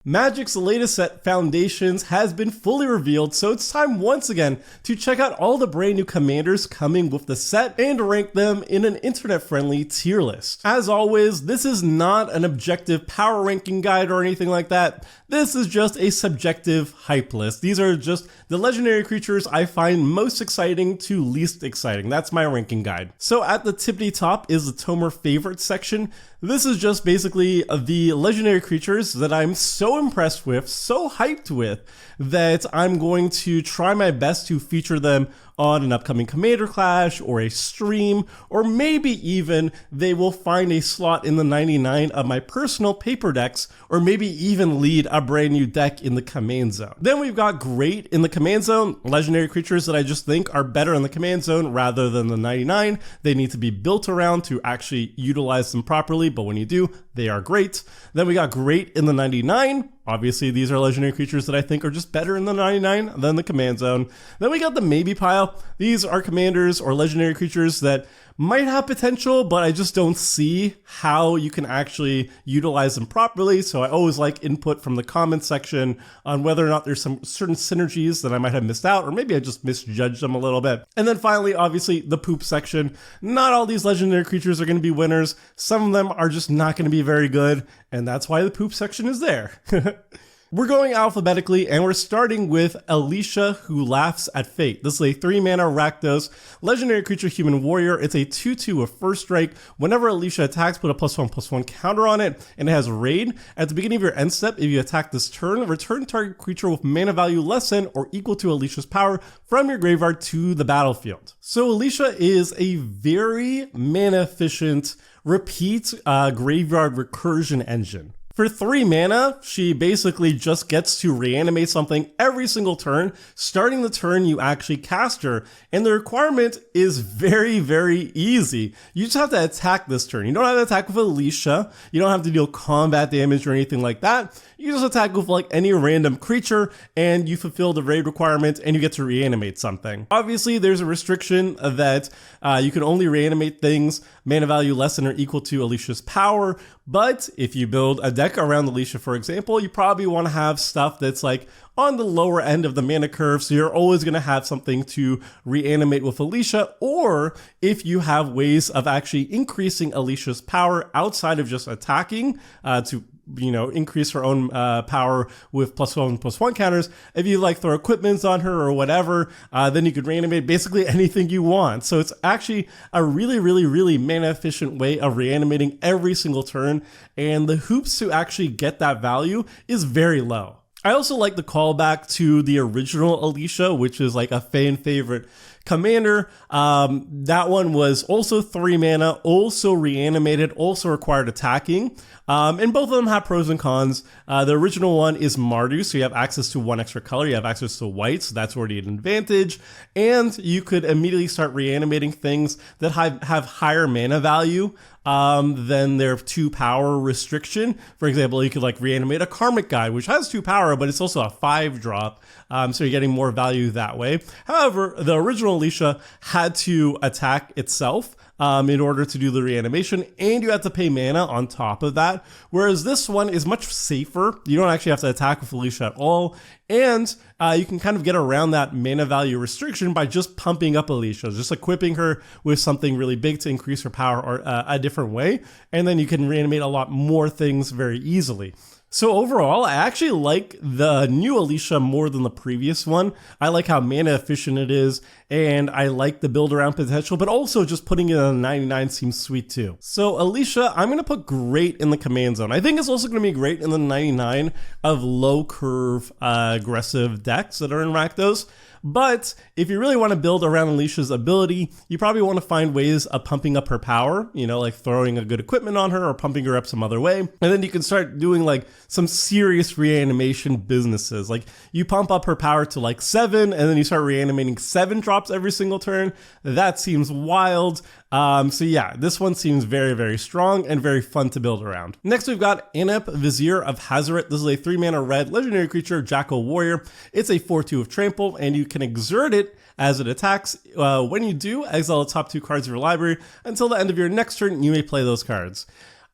Magic's latest set, Foundations, has been fully revealed, so it's time once again to check out all the brand new commanders coming with the set and rank them in an internet-friendly tier list. As always, this is not an objective power ranking guide or anything like that. This is just a subjective hype list. These are just the legendary creatures I find most exciting to least exciting. That's my ranking guide. So at the tippity top is the Tomer favorites section. This is just basically the legendary creatures that I'm so impressed with, so hyped with, that I'm going to try my best to feature them on an upcoming Commander Clash or a stream, or maybe even they will find a slot in the 99 of my personal paper decks, or maybe even lead a brand new deck in the command zone. Then we've got great in the command zone, legendary creatures that I just think are better in the command zone rather than the 99. They need to be built around to actually utilize them properly, but when you do, they are great. Then we got great in the 99. Obviously, these are legendary creatures that I think are just better in the 99 than the command zone. Then we got the maybe pile. These are commanders or legendary creatures that might have potential, but I just don't see how you can actually utilize them properly. So I always like input from the comment section on whether or not there's some certain synergies that I might have missed out, or maybe I just misjudged them a little bit. And then finally, obviously, the poop section. Not all these legendary creatures are going to be winners. Some of them are just not going to be very good, and that's why the poop section is there. We're going alphabetically, and we're starting with Alicia, who laughs at fate. This is a 3-mana Rakdos, legendary creature human warrior. It's a 2/2 with first strike. Whenever Alicia attacks, put a +1/+1 counter on it, and it has raid. At the beginning of your end step, if you attack this turn, return target creature with mana value less than or equal to Alicia's power from your graveyard to the battlefield. So Alicia is a very mana efficient repeat graveyard recursion engine. For 3 mana, she basically just gets to reanimate something every single turn, starting the turn you actually cast her, and the requirement is very, very easy. You just have to attack this turn. You don't have to attack with Alicia, you don't have to deal combat damage or anything like that. You just attack with like any random creature, and you fulfill the raid requirement, and you get to reanimate something. Obviously, there's a restriction that you can only reanimate things mana value less than or equal to Alicia's power, but if you build a deck around Alicia, for example, you probably want to have stuff that's like on the lower end of the mana curve, so you're always going to have something to reanimate with Alicia, or if you have ways of actually increasing Alicia's power outside of just attacking to increase her own power with +1/+1 counters. If you like throw equipments on her or whatever, then you could reanimate basically anything you want. So it's actually a really, really, really mana efficient way of reanimating every single turn. And the hoops to actually get that value is very low. I also like the callback to the original Alicia, which is like a fan favorite commander. That one was also 3 mana, also reanimated, also required attacking. And both of them have pros and cons. The original one is Mardu, so you have access to 1 extra color, you have access to white, so that's already an advantage. And you could immediately start reanimating things that have higher mana value than their 2 power restriction. For example, you could like reanimate a Karmic Guide, which has 2 power, but it's also a 5-drop, so you're getting more value that way. However, the original Alicia had to attack itself in order to do the reanimation, and you have to pay mana on top of that, whereas this one is much safer. You don't actually have to attack with Alicia at all, and you can kind of get around that mana value restriction by just pumping up Alicia, just equipping her with something really big to increase her power or a different way, and then you can reanimate a lot more things very easily. So overall, I actually like the new Alicia more than the previous one. I like how mana efficient it is, and I like the build around potential, but also just putting it on a 99 seems sweet too. So Alicia, I'm going to put great in the command zone. I think it's also going to be great in the 99 of low curve aggressive decks that are in Rakdos. But if you really want to build around Alicia's ability, you probably want to find ways of pumping up her power, like throwing a good equipment on her or pumping her up some other way. And then you can start doing like some serious reanimation businesses. Like you pump up her power to like 7, and then you start reanimating 7 drops every single turn. That seems wild. So yeah, this one seems very, very strong and very fun to build around. Next, we've got Inep, Vizier of Hazaret. This is a 3-mana red legendary creature, Jackal Warrior. It's a 4/2 of trample, and you can exert it as it attacks. When you do, exile the top 2 cards of your library. Until the end of your next turn, you may play those cards.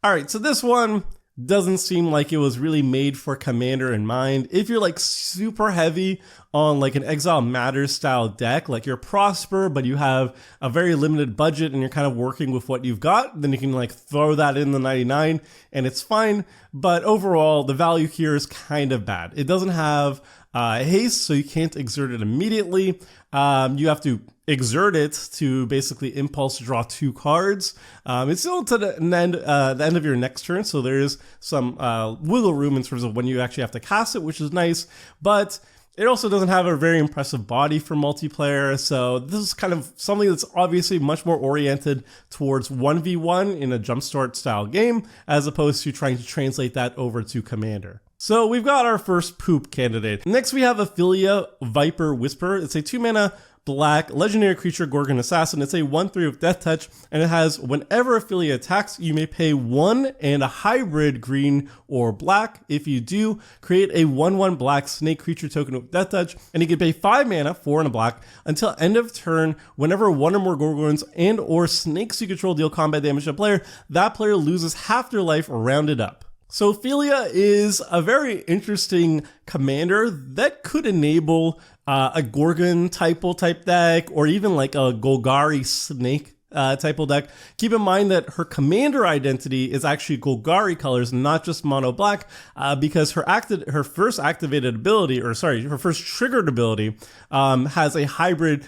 All right, so this one, doesn't seem like it was really made for Commander in mind. If you're like super heavy on like an Exile Matters style deck, like you're Prosper, but you have a very limited budget and you're kind of working with what you've got, then you can like throw that in the 99 and it's fine. But overall, the value here is kind of bad. It doesn't have haste, so you can't exert it immediately. You have to exert it to basically impulse draw 2 cards. It's still to the end of your next turn, so there's some wiggle room in terms of when you actually have to cast it, which is nice, but it also doesn't have a very impressive body for multiplayer, so this is kind of something that's obviously much more oriented towards 1v1 in a jumpstart style game, as opposed to trying to translate that over to Commander. So we've got our first poop candidate. Next we have Ophelia Viper Whisperer. It's a 2-mana black legendary creature Gorgon Assassin. It's a 1/3 with Death Touch, and it has whenever Ophelia attacks, you may pay 1 and a hybrid green or black. If you do, create a 1/1 black snake creature token with Death Touch, and you can pay 5 mana, 4 and a black, until end of turn. Whenever 1 or more Gorgons and or snakes you control deal combat damage to a player, that player loses half their life rounded up. So Ophelia is a very interesting commander that could enable a Gorgon type deck, or even like a Golgari snake type deck. Keep in mind that her commander identity is actually Golgari colors, not just mono black, because her first activated ability, or sorry, her first triggered ability has a hybrid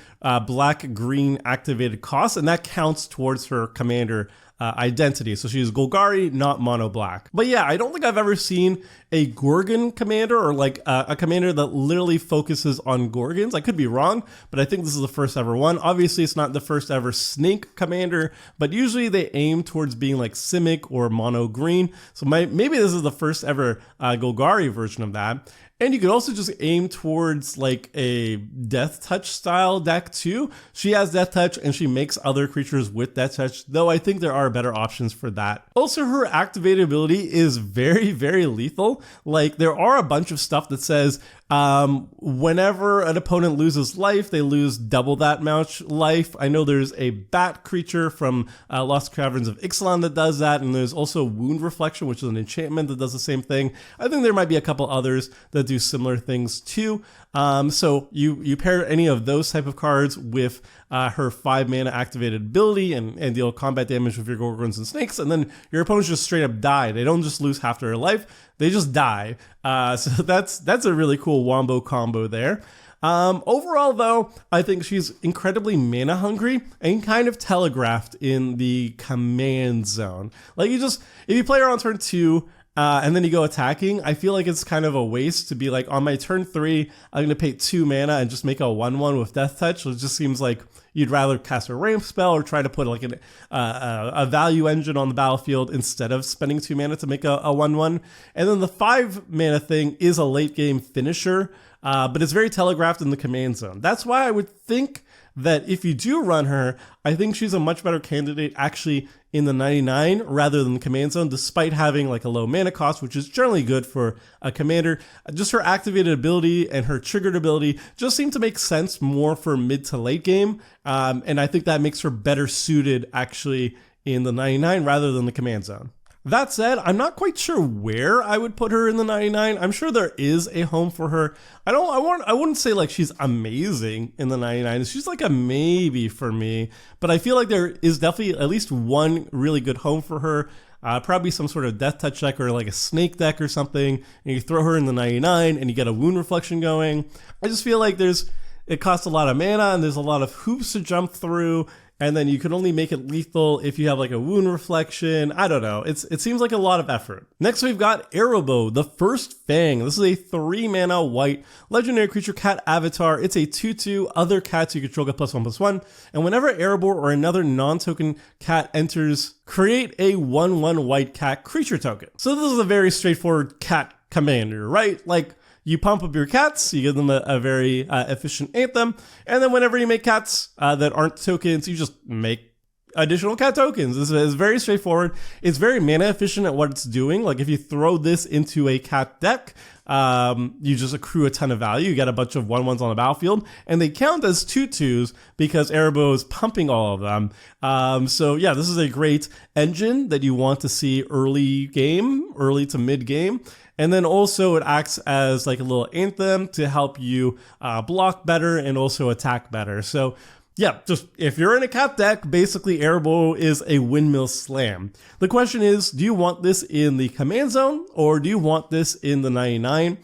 black-green activated cost, and that counts towards her commander identity. So she's Golgari, not mono black. But yeah, I don't think I've ever seen a Gorgon commander, or like a commander that literally focuses on Gorgons. I could be wrong, but I think this is the first ever one. Obviously, it's not the first ever snake commander, but usually they aim towards being like Simic or mono green. So maybe this is the first ever Golgari version of that. And you could also just aim towards like a Death Touch style deck too. She has Death Touch and she makes other creatures with Death Touch, though I think there are better options for that. Also, her activated ability is very, very lethal. Like, there are a bunch of stuff that says whenever an opponent loses life, they lose double that much life. I know there's a bat creature from Lost Caverns of Ixalan that does that, and there's also Wound Reflection, which is an enchantment that does the same thing. I think there might be a couple others that do similar things too. So you pair any of those type of cards with her 5 mana activated ability and deal combat damage with your Gorgons and Snakes, and then your opponents just straight up die. They don't just lose half their life, they just die. So that's a really cool wombo combo there. Overall though, I think she's incredibly mana hungry and kind of telegraphed in the command zone. Like, if you play her on turn 2, and then you go attacking, I feel like it's kind of a waste to be like, on my turn 3, I'm going to pay 2 mana and just make a 1/1 with Death Touch. It just seems like you'd rather cast a ramp spell or try to put like a value engine on the battlefield instead of spending 2 mana to make a 1/1. And then the 5 mana thing is a late game finisher, but it's very telegraphed in the command zone. That's why I would think that if you do run her, I think she's a much better candidate actually in the 99 rather than the command zone, despite having like a low mana cost, which is generally good for a commander. Just her activated ability and her triggered ability just seem to make sense more for mid to late game. And I think that makes her better suited actually in the 99 rather than the command zone. That said, I'm not quite sure where I would put her in the 99. I'm sure there is a home for her. I wouldn't say like she's amazing in the 99. She's like a maybe for me, but I feel like there is definitely at least one really good home for her. Probably some sort of Death Touch deck or like a Snake deck or something, and you throw her in the 99 and you get a Wound Reflection going. I just feel like it costs a lot of mana and there's a lot of hoops to jump through. And then you can only make it lethal if you have like a Wound Reflection. I don't know. It seems like a lot of effort. Next, we've got Erobo, the First Fang. This is a 3 mana white legendary creature cat avatar. It's a 2/2. Other cats you control get +1/+1. And whenever Erebor or another non-token cat enters, create a 1/1 white cat creature token. So this is a very straightforward cat commander, right? Like, you pump up your cats, you give them a very efficient anthem, and then whenever you make cats that aren't tokens, you just make additional cat tokens. This is very straightforward. It's very mana efficient at what it's doing. Like if you throw this into a cat deck, you just accrue a ton of value. You get a bunch of 1/1s on the battlefield, and they count as 2/2s because Erebo is pumping all of them. So yeah, this is a great engine that you want to see early game, early to mid game. And then also it acts as like a little anthem to help you block better and also attack better. So yeah, just if you're in a cat deck, basically Erebo is a windmill slam. The question is, do you want this in the command zone or do you want this in the 99?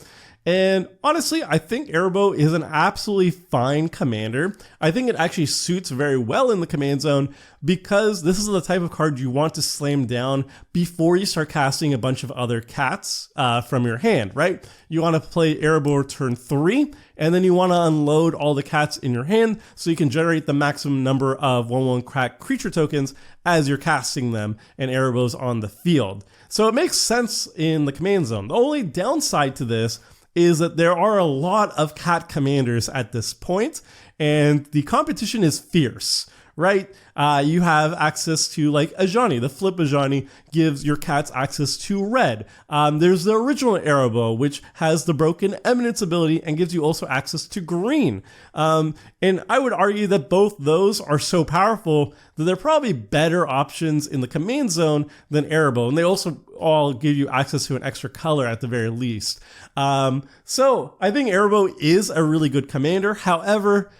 And honestly, I think Erebo is an absolutely fine commander. I think it actually suits very well in the command zone because this is the type of card you want to slam down before you start casting a bunch of other cats from your hand, right? You want to play Erebo turn 3, and then you want to unload all the cats in your hand so you can generate the maximum number of 1/1 crack creature tokens as you're casting them and Erebo's on the field. So it makes sense in the command zone. The only downside to this is that there are a lot of cat commanders at this point, and the competition is fierce, right? You have access to like Ajani. The flip Ajani gives your cats access to red. There's the original Erebo, which has the broken eminence ability and gives you also access to green. And I would argue that both those are so powerful that they're probably better options in the command zone than Erebo. And they also all give you access to an extra color at the very least. So I think Erebo is a really good commander. However,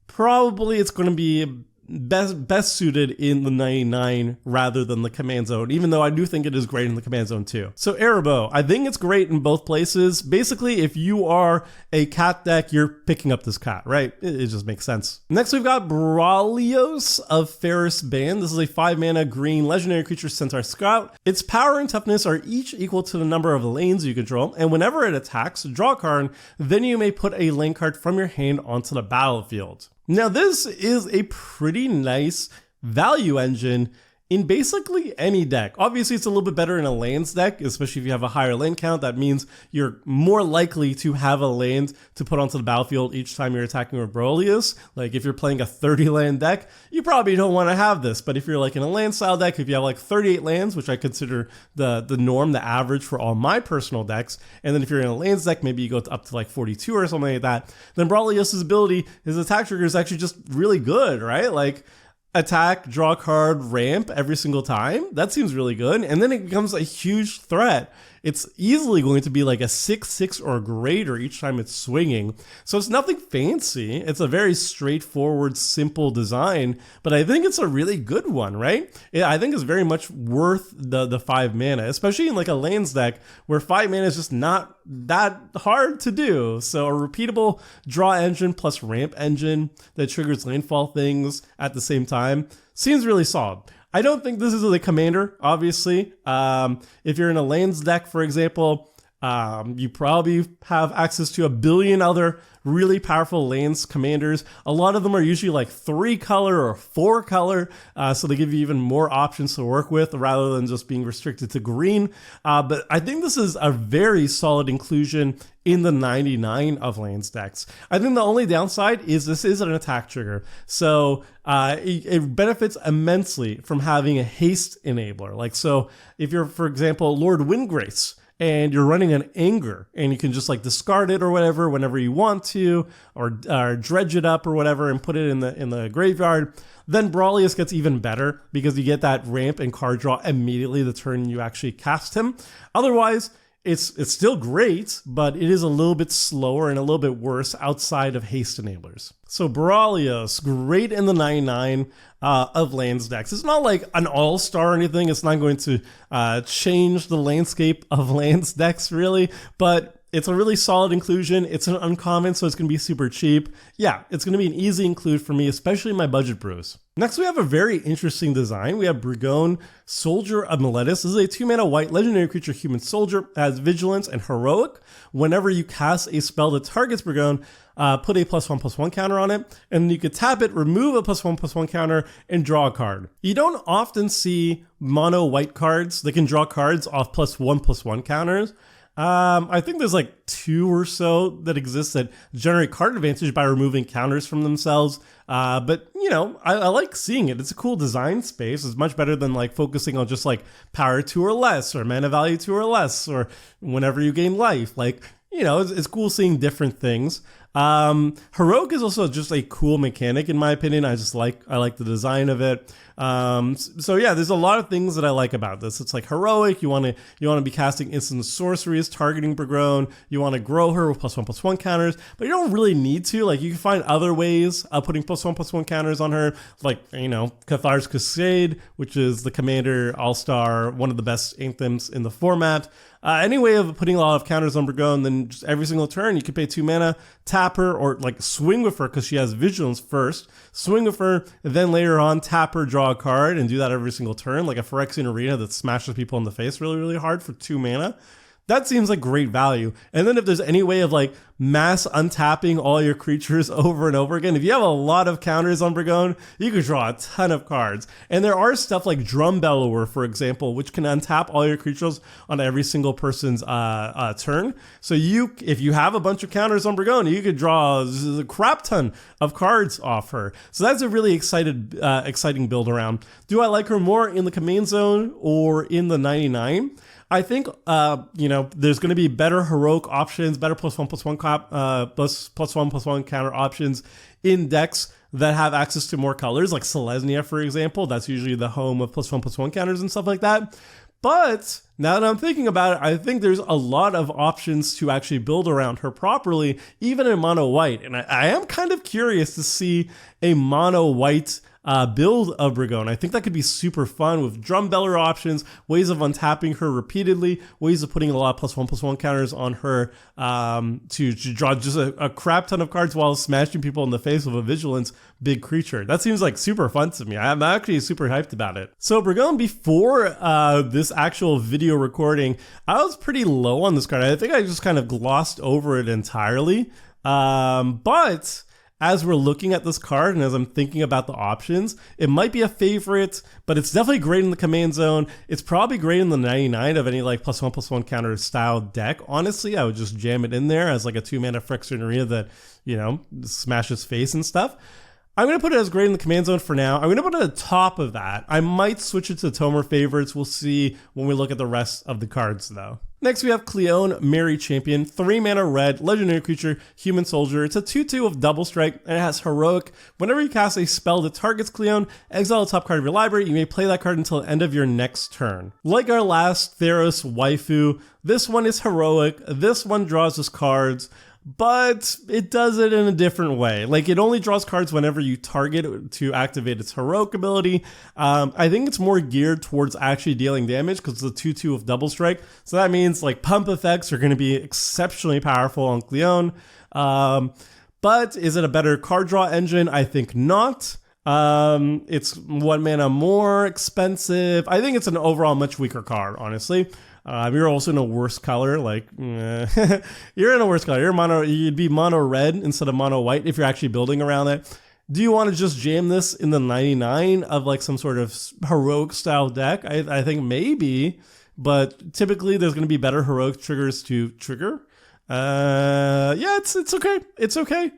probably it's going to be best suited in the 99 rather than the command zone, even though I do think it is great in the command zone too. So Erebo, I think it's great in both places. Basically, if you are a cat deck, you're picking up this cat, right? It just makes sense. Next, we've got Brawlios of Ferris Band. This is a 5-mana green legendary creature Centaur Scout. Its power and toughness are each equal to the number of lanes you control, and whenever it attacks, draw a card, then you may put a lane card from your hand onto the battlefield. Now, this is a pretty nice value engine in basically any deck. Obviously, it's a little bit better in a lands deck, especially if you have a higher land count. That means you're more likely to have a land to put onto the battlefield each time you're attacking with Brawlios. Like if you're playing a 30 land deck, you probably don't want to have this. But if you're like in a land style deck, if you have like 38 lands, which I consider the norm, the average for all my personal decks, and then if you're in a lands deck, maybe you go up to like 42 or something like that, then Brawlios' ability, his attack trigger is actually just really good, right? Like attack, draw a card, ramp every single time. That seems really good. And then it becomes a huge threat. It's easily going to be like a 6/6 or greater each time it's swinging. So it's nothing fancy. It's a very straightforward, simple design, but I think it's a really good one, right? I think it's very much worth the 5 mana, especially in like a lanes deck where 5 mana is just not that hard to do. So a repeatable draw engine plus ramp engine that triggers landfall things at the same time seems really solid. I don't think this is a commander, obviously. If you're in a lanes deck, for example, you probably have access to a billion other really powerful lanes commanders. A lot of them are usually like 3 color or 4 color, so they give you even more options to work with rather than just being restricted to green. But I think this is a very solid inclusion in the 99 of lanes decks. I think the only downside is this is an attack trigger. So it benefits immensely from having a haste enabler. Like, so if you're, for example, Lord Windgrace, and you're running an anger, and you can just like discard it or whatever whenever you want to, or dredge it up or whatever and put it in the graveyard, then Brawlios gets even better because you get that ramp and card draw immediately the turn you actually cast him. Otherwise, it's still great, but it is a little bit slower and a little bit worse outside of haste enablers. So Brawlios, great in the 99 of lands decks. It's not like an all-star or anything. It's not going to change the landscape of lands decks really, but it's a really solid inclusion. It's an uncommon, so it's going to be super cheap. Yeah, it's going to be an easy include for me, especially in my budget brews. Next, we have a very interesting design. We have Brigone, Soldier of Meletis. This is a 2-mana white legendary creature human soldier. It has vigilance and heroic. Whenever you cast a spell that targets Brigone, put a +1/+1 counter on it, and then you could tap it, remove a +1/+1 counter, and draw a card. You don't often see mono white cards that can draw cards off +1/+1 counters. I think there's like 2 or so that exist that generate card advantage by removing counters from themselves. But you know, I like seeing it. It's a cool design space. It's much better than like focusing on just like power 2 or less, or mana value 2 or less, or whenever you gain life. Like, you know, it's cool seeing different things. Heroic is also just a cool mechanic in my opinion. I like the design of it. So yeah, there's a lot of things that I like about this. It's like heroic. You want to be casting instant sorceries, targeting Bergone. You want to grow her with +1/+1 counters, but you don't really need to. Like, you can find other ways of putting +1/+1 counters on her, like, you know, Cathar's Crusade, which is the Commander All-Star, one of the best anthems in the format. Any way of putting a lot of counters on Bergone, then just every single turn you could pay 2 mana, tap her, or like swing with her because she has Vigilance first, swing with her, and then later on tap her, draw a card, and do that every single turn, like a Phyrexian Arena that smashes people in the face really, really hard for 2 mana. That seems like great value. And then if there's any way of like mass untapping all your creatures over and over again, if you have a lot of counters on Bergone, you could draw a ton of cards. And there are stuff like Drum Bellower, for example, which can untap all your creatures on every single person's turn. So if you have a bunch of counters on Bergone, you could draw a crap ton of cards off her. So that's a really exciting build around. Do I like her more in the command zone or in the 99? I think, you know, there's going to be better heroic options, better +1/+1 counter options in decks that have access to more colors, like Selesnya, for example. That's usually the home of +1/+1 counters and stuff like that. But now that I'm thinking about it, I think there's a lot of options to actually build around her properly, even in mono white. And I am kind of curious to see a mono white build of Bergone. I think that could be super fun with Drum Beller options, ways of untapping her repeatedly, ways of putting a lot of +1/+1 counters on her to draw just a crap ton of cards while smashing people in the face with a Vigilance big creature. That seems like super fun to me. I'm actually super hyped about it. So Bergone, before this actual video recording, I was pretty low on this card. I think I just kind of glossed over it entirely. But as we're looking at this card and as I'm thinking about the options, it might be a favorite, but it's definitely great in the command zone. It's probably great in the 99 of any like +1/+1 counter style deck. Honestly, I would just jam it in there as like a 2 mana Phyrexian Arena that, you know, smashes face and stuff. I'm going to put it as great in the command zone for now. I'm going to put it at the top of that. I might switch it to Tomer favorites. We'll see when we look at the rest of the cards though. Next we have Cleone, Merry Champion, 3 mana red, legendary creature, human soldier. It's a 2/2 with double strike, and it has heroic. Whenever you cast a spell that targets Cleone, exile the top card of your library. You may play that card until the end of your next turn. Like our last Theros waifu, this one is heroic. This one draws us cards, but it does it in a different way. Like, it only draws cards whenever you target to activate its heroic ability. I think it's more geared towards actually dealing damage because it's a 2/2 of double strike. So that means like pump effects are going to be exceptionally powerful on Cleone. But is it a better card draw engine? I think not. It's 1 mana more expensive. I think it's an overall much weaker card, honestly. You're also in a worse color, like, you're in a worse color. You'd be mono red instead of mono white if you're actually building around it. Do you want to just jam this in the 99 of like some sort of heroic style deck? I think maybe, but typically there's going to be better heroic triggers to trigger. Yeah, it's okay. It's okay.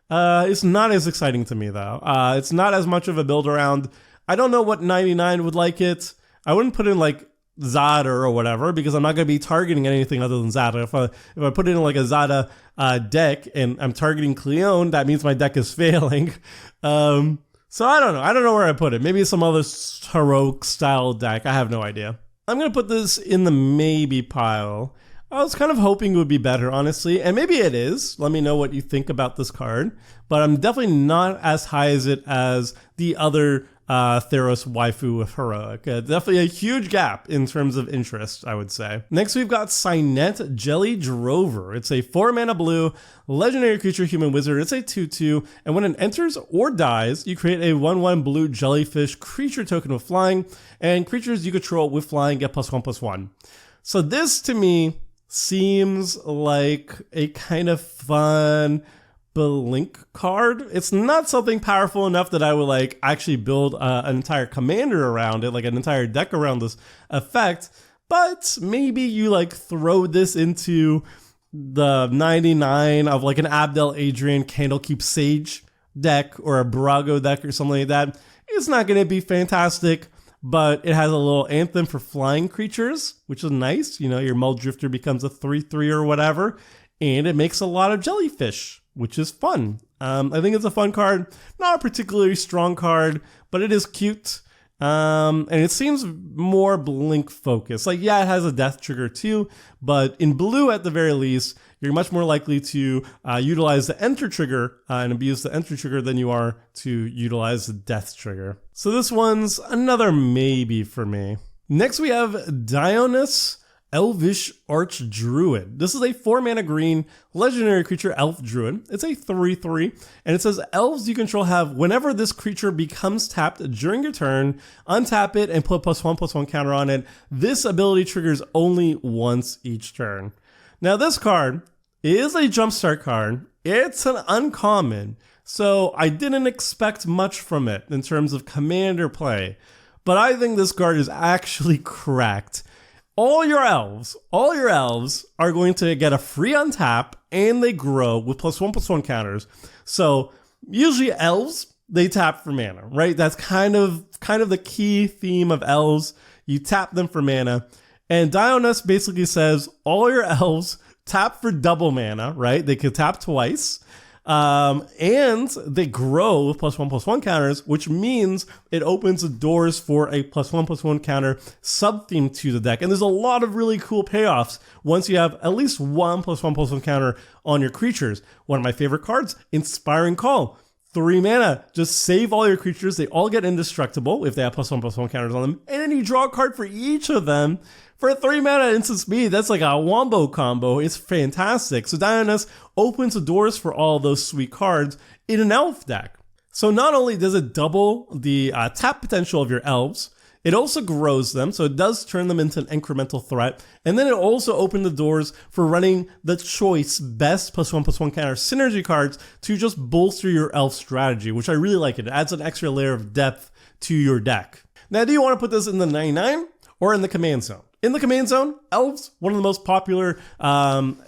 It's not as exciting to me though. It's not as much of a build around. I don't know what 99 would like it. I wouldn't put in like Zada or whatever, because I'm not going to be targeting anything other than Zada. If I put it in like a Zada deck and I'm targeting Cleone, that means my deck is failing. So I don't know. I don't know where I put it. Maybe some other heroic style deck. I have no idea. I'm going to put this in the maybe pile. I was kind of hoping it would be better, honestly, and maybe it is. Let me know what you think about this card, but I'm definitely not as high as it as the other Theros waifu with heroic. Definitely a huge gap in terms of interest, I would say. Next we've got Cynet Jelly Drover. It's a 4 mana blue legendary creature human wizard. It's a 2/2, and when it enters or dies, you create a 1/1 blue jellyfish creature token with flying, and creatures you control with flying get +1/+1. So this to me seems like a kind of fun Blink card. It's not something powerful enough that I would like actually build an entire commander around it, like an entire deck around this effect, but maybe you like throw this into the 99 of like an Abdel Adrian Candlekeep Sage deck or a Brago deck or something like that. It's not going to be fantastic, but it has a little anthem for flying creatures, which is nice. You know, your Muldrifter becomes a 3/3 or whatever, and it makes a lot of jellyfish, which is fun. I think it's a fun card. Not a particularly strong card, but it is cute. And it seems more blink focused. Like, yeah, it has a death trigger too, but in blue at the very least, you're much more likely to utilize the enter trigger and abuse the enter trigger than you are to utilize the death trigger. So this one's another maybe for me. Next we have Dionys, Elvish Archdruid. This is a 4-mana green legendary creature elf druid. It's a 3/3, and it says elves you control have whenever this creature becomes tapped during your turn, untap it and put +1/+1 counter on it. This ability triggers only once each turn. Now this card is a jumpstart card. It's an uncommon, so I didn't expect much from it in terms of commander play, but I think this card is actually cracked. All your elves are going to get a free untap, and they grow with +1/+1 counters. So usually elves, they tap for mana, right? That's kind of the key theme of elves. You tap them for mana, and Dionys basically says all your elves tap for double mana, right? They could tap twice. And they grow with +1/+1 counters, which means it opens the doors for a +1/+1 counter sub-theme to the deck. And there's a lot of really cool payoffs once you have at least one +1/+1 counter on your creatures. One of my favorite cards, Inspiring Call. 3 mana, just save all your creatures. They all get indestructible if they have +1/+1 counters on them. And then you draw a card for each of them. For 3 mana instant speed, that's like a wombo combo. It's fantastic. So Dionys opens the doors for all those sweet cards in an elf deck. So not only does it double the tap potential of your elves, it also grows them, so it does turn them into an incremental threat. And then it also opened the doors for running the choice best +1/+1 counter synergy cards to just bolster your elf strategy, which I really like it. It adds an extra layer of depth to your deck. Now, do you want to put this in the 99 or in the command zone? In the command zone, elves, one of the most popular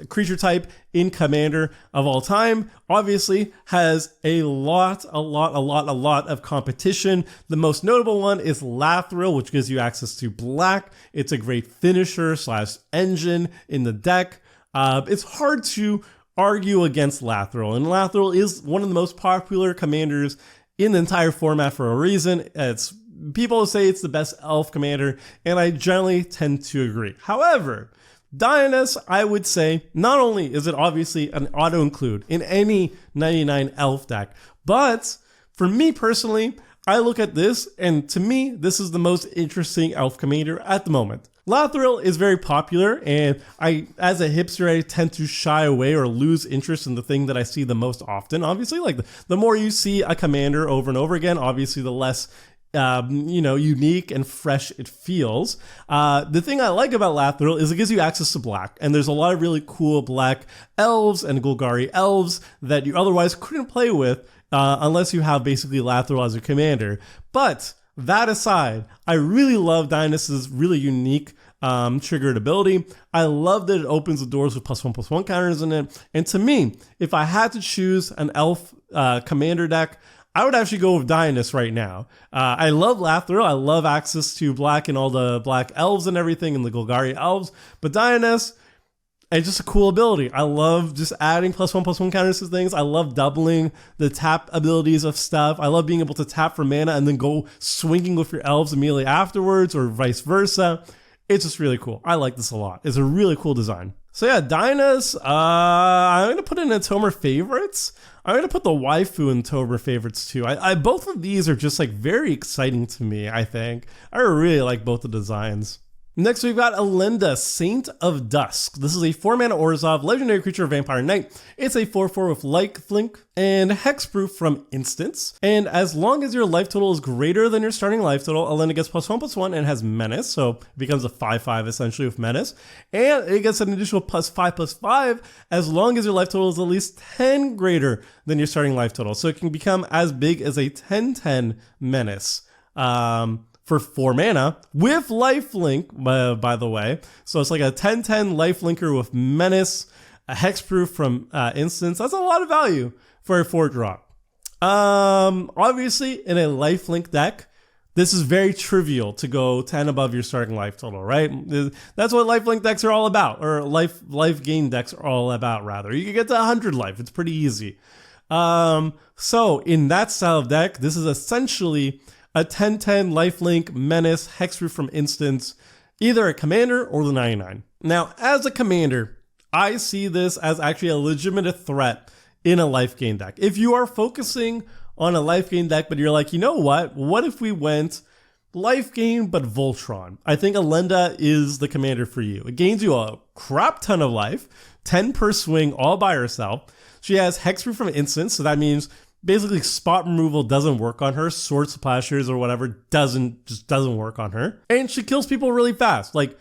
creature type in Commander of all time, obviously has a lot of competition. The most notable one is Lathril, which gives you access to black. It's a great finisher / engine in the deck. It's hard to argue against Lathril, and Lathril is one of the most popular commanders in the entire format for a reason. People say it's the best elf commander, and I generally tend to agree. However, Dionys, I would say, not only is it obviously an auto-include in any 99 elf deck, but for me personally, I look at this, and to me, this is the most interesting elf commander at the moment. Lathril is very popular, and as a hipster, I tend to shy away or lose interest in the thing that I see the most often. Obviously, like the more you see a commander over and over again, obviously the less unique and fresh it feels. The thing I like about Lathril is it gives you access to black, and there's a lot of really cool black elves and Golgari elves that you otherwise couldn't play with unless you have basically Lathril as a commander. But that aside, I really love Dionys' really unique triggered ability. I love that it opens the doors with +1/+1 counters in it. And to me, if I had to choose an elf commander deck, I would actually go with Dionys right now. I love Lathril. I love access to black and all the black elves and everything and the Golgari elves. But Dionys, it's just a cool ability. I love just adding +1/+1 counters to things. I love doubling the tap abilities of stuff. I love being able to tap for mana and then go swinging with your elves immediately afterwards or vice versa. It's just really cool. I like this a lot. It's a really cool design. So yeah, Dionys, I'm going to put in Tomer favorites. I'm going to put the waifu in Tomer favorites too. Both of these are just like very exciting to me, I think. I really like both the designs. Next, we've got Elenda, Saint of Dusk. This is a 4-mana Orzhov, legendary creature, Vampire Knight. It's a 4/4 with lifelink and hexproof from instants. And as long as your life total is greater than your starting life total, Elenda gets +1/+1 and has Menace, so it becomes a 5/5 essentially with Menace. And it gets an additional +5/+5 as long as your life total is at least 10 greater than your starting life total. So it can become as big as a 10/10 Menace. for 4 mana with lifelink, by the way. So it's like a 10/10 lifelinker with menace, a hexproof from instance. That's a lot of value for a 4-drop. Obviously, in a lifelink deck, this is very trivial to go 10 above your starting life total, right? That's what lifelink decks are all about, or life gain decks are all about, rather. You can get to 100 life. It's pretty easy. So in that style of deck, this is essentially a 10/10 lifelink menace hexproof from instance, either a commander or the 99. Now, as a commander, I see this as actually a legitimate threat in a life gain deck. If you are focusing on a life gain deck, but you're like, you know what if we went life gain but Voltron? I think Elenda is the commander for you. It gains you a crap ton of life, 10 per swing all by herself. She has hexproof from instance, so that means basically spot removal doesn't work on her. Sword Splashers or whatever just doesn't work on her. And she kills people really fast. Like,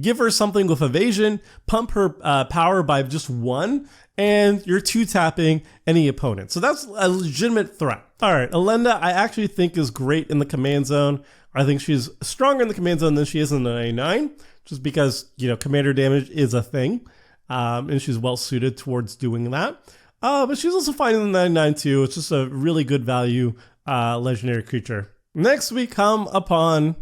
give her something with evasion, pump her power by just 1, and you're 2-tapping any opponent. So that's a legitimate threat. All right, Elenda I actually think is great in the command zone. I think she's stronger in the command zone than she is in the 99, just because, you know, commander damage is a thing, and she's well suited towards doing that. But she's also fine in the 99 too. It's just a really good value legendary creature. Next we come upon,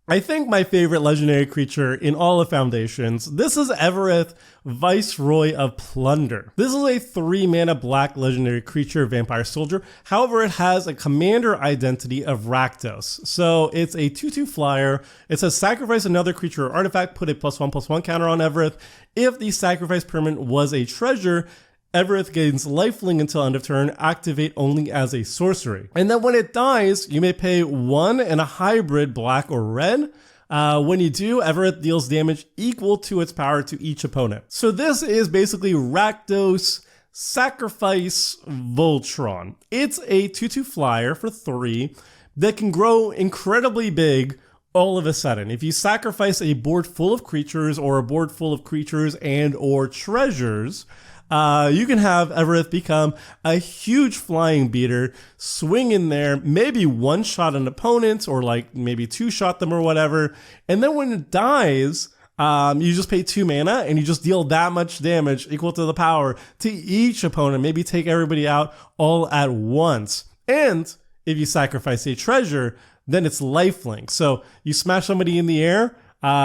I think, my favorite legendary creature in all of Foundations. This is Evereth, Viceroy of Plunder. This is a 3-mana black legendary creature, vampire soldier. However, it has a commander identity of Rakdos. So it's a 2/2 flyer. It says sacrifice another creature or artifact, put a +1/+1 counter on Evereth. If the sacrifice permanent was a treasure, Evereth gains lifelink until end of turn, activate only as a sorcery. And then when it dies, you may pay 1 and a hybrid black or red. When you do, Evereth deals damage equal to its power to each opponent. So this is basically Rakdos Sacrifice Voltron. It's a 2/2 flyer for 3 that can grow incredibly big all of a sudden. If you sacrifice a board full of creatures or a board full of creatures and or treasures, you can have Evereth become a huge flying beater, swing in there, maybe 1-shot an opponent or like maybe 2-shot them or whatever. And then when it dies, you just pay 2 mana and you just deal that much damage equal to the power to each opponent, maybe take everybody out all at once. And if you sacrifice a treasure, then it's lifelink. So you smash somebody in the air,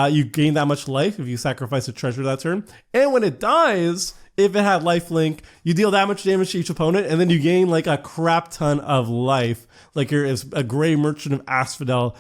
you gain that much life if you sacrifice a treasure that turn. And when it dies, if it had lifelink, you deal that much damage to each opponent, and then you gain like a crap ton of life. Like you're a Grey Merchant of Asphodel,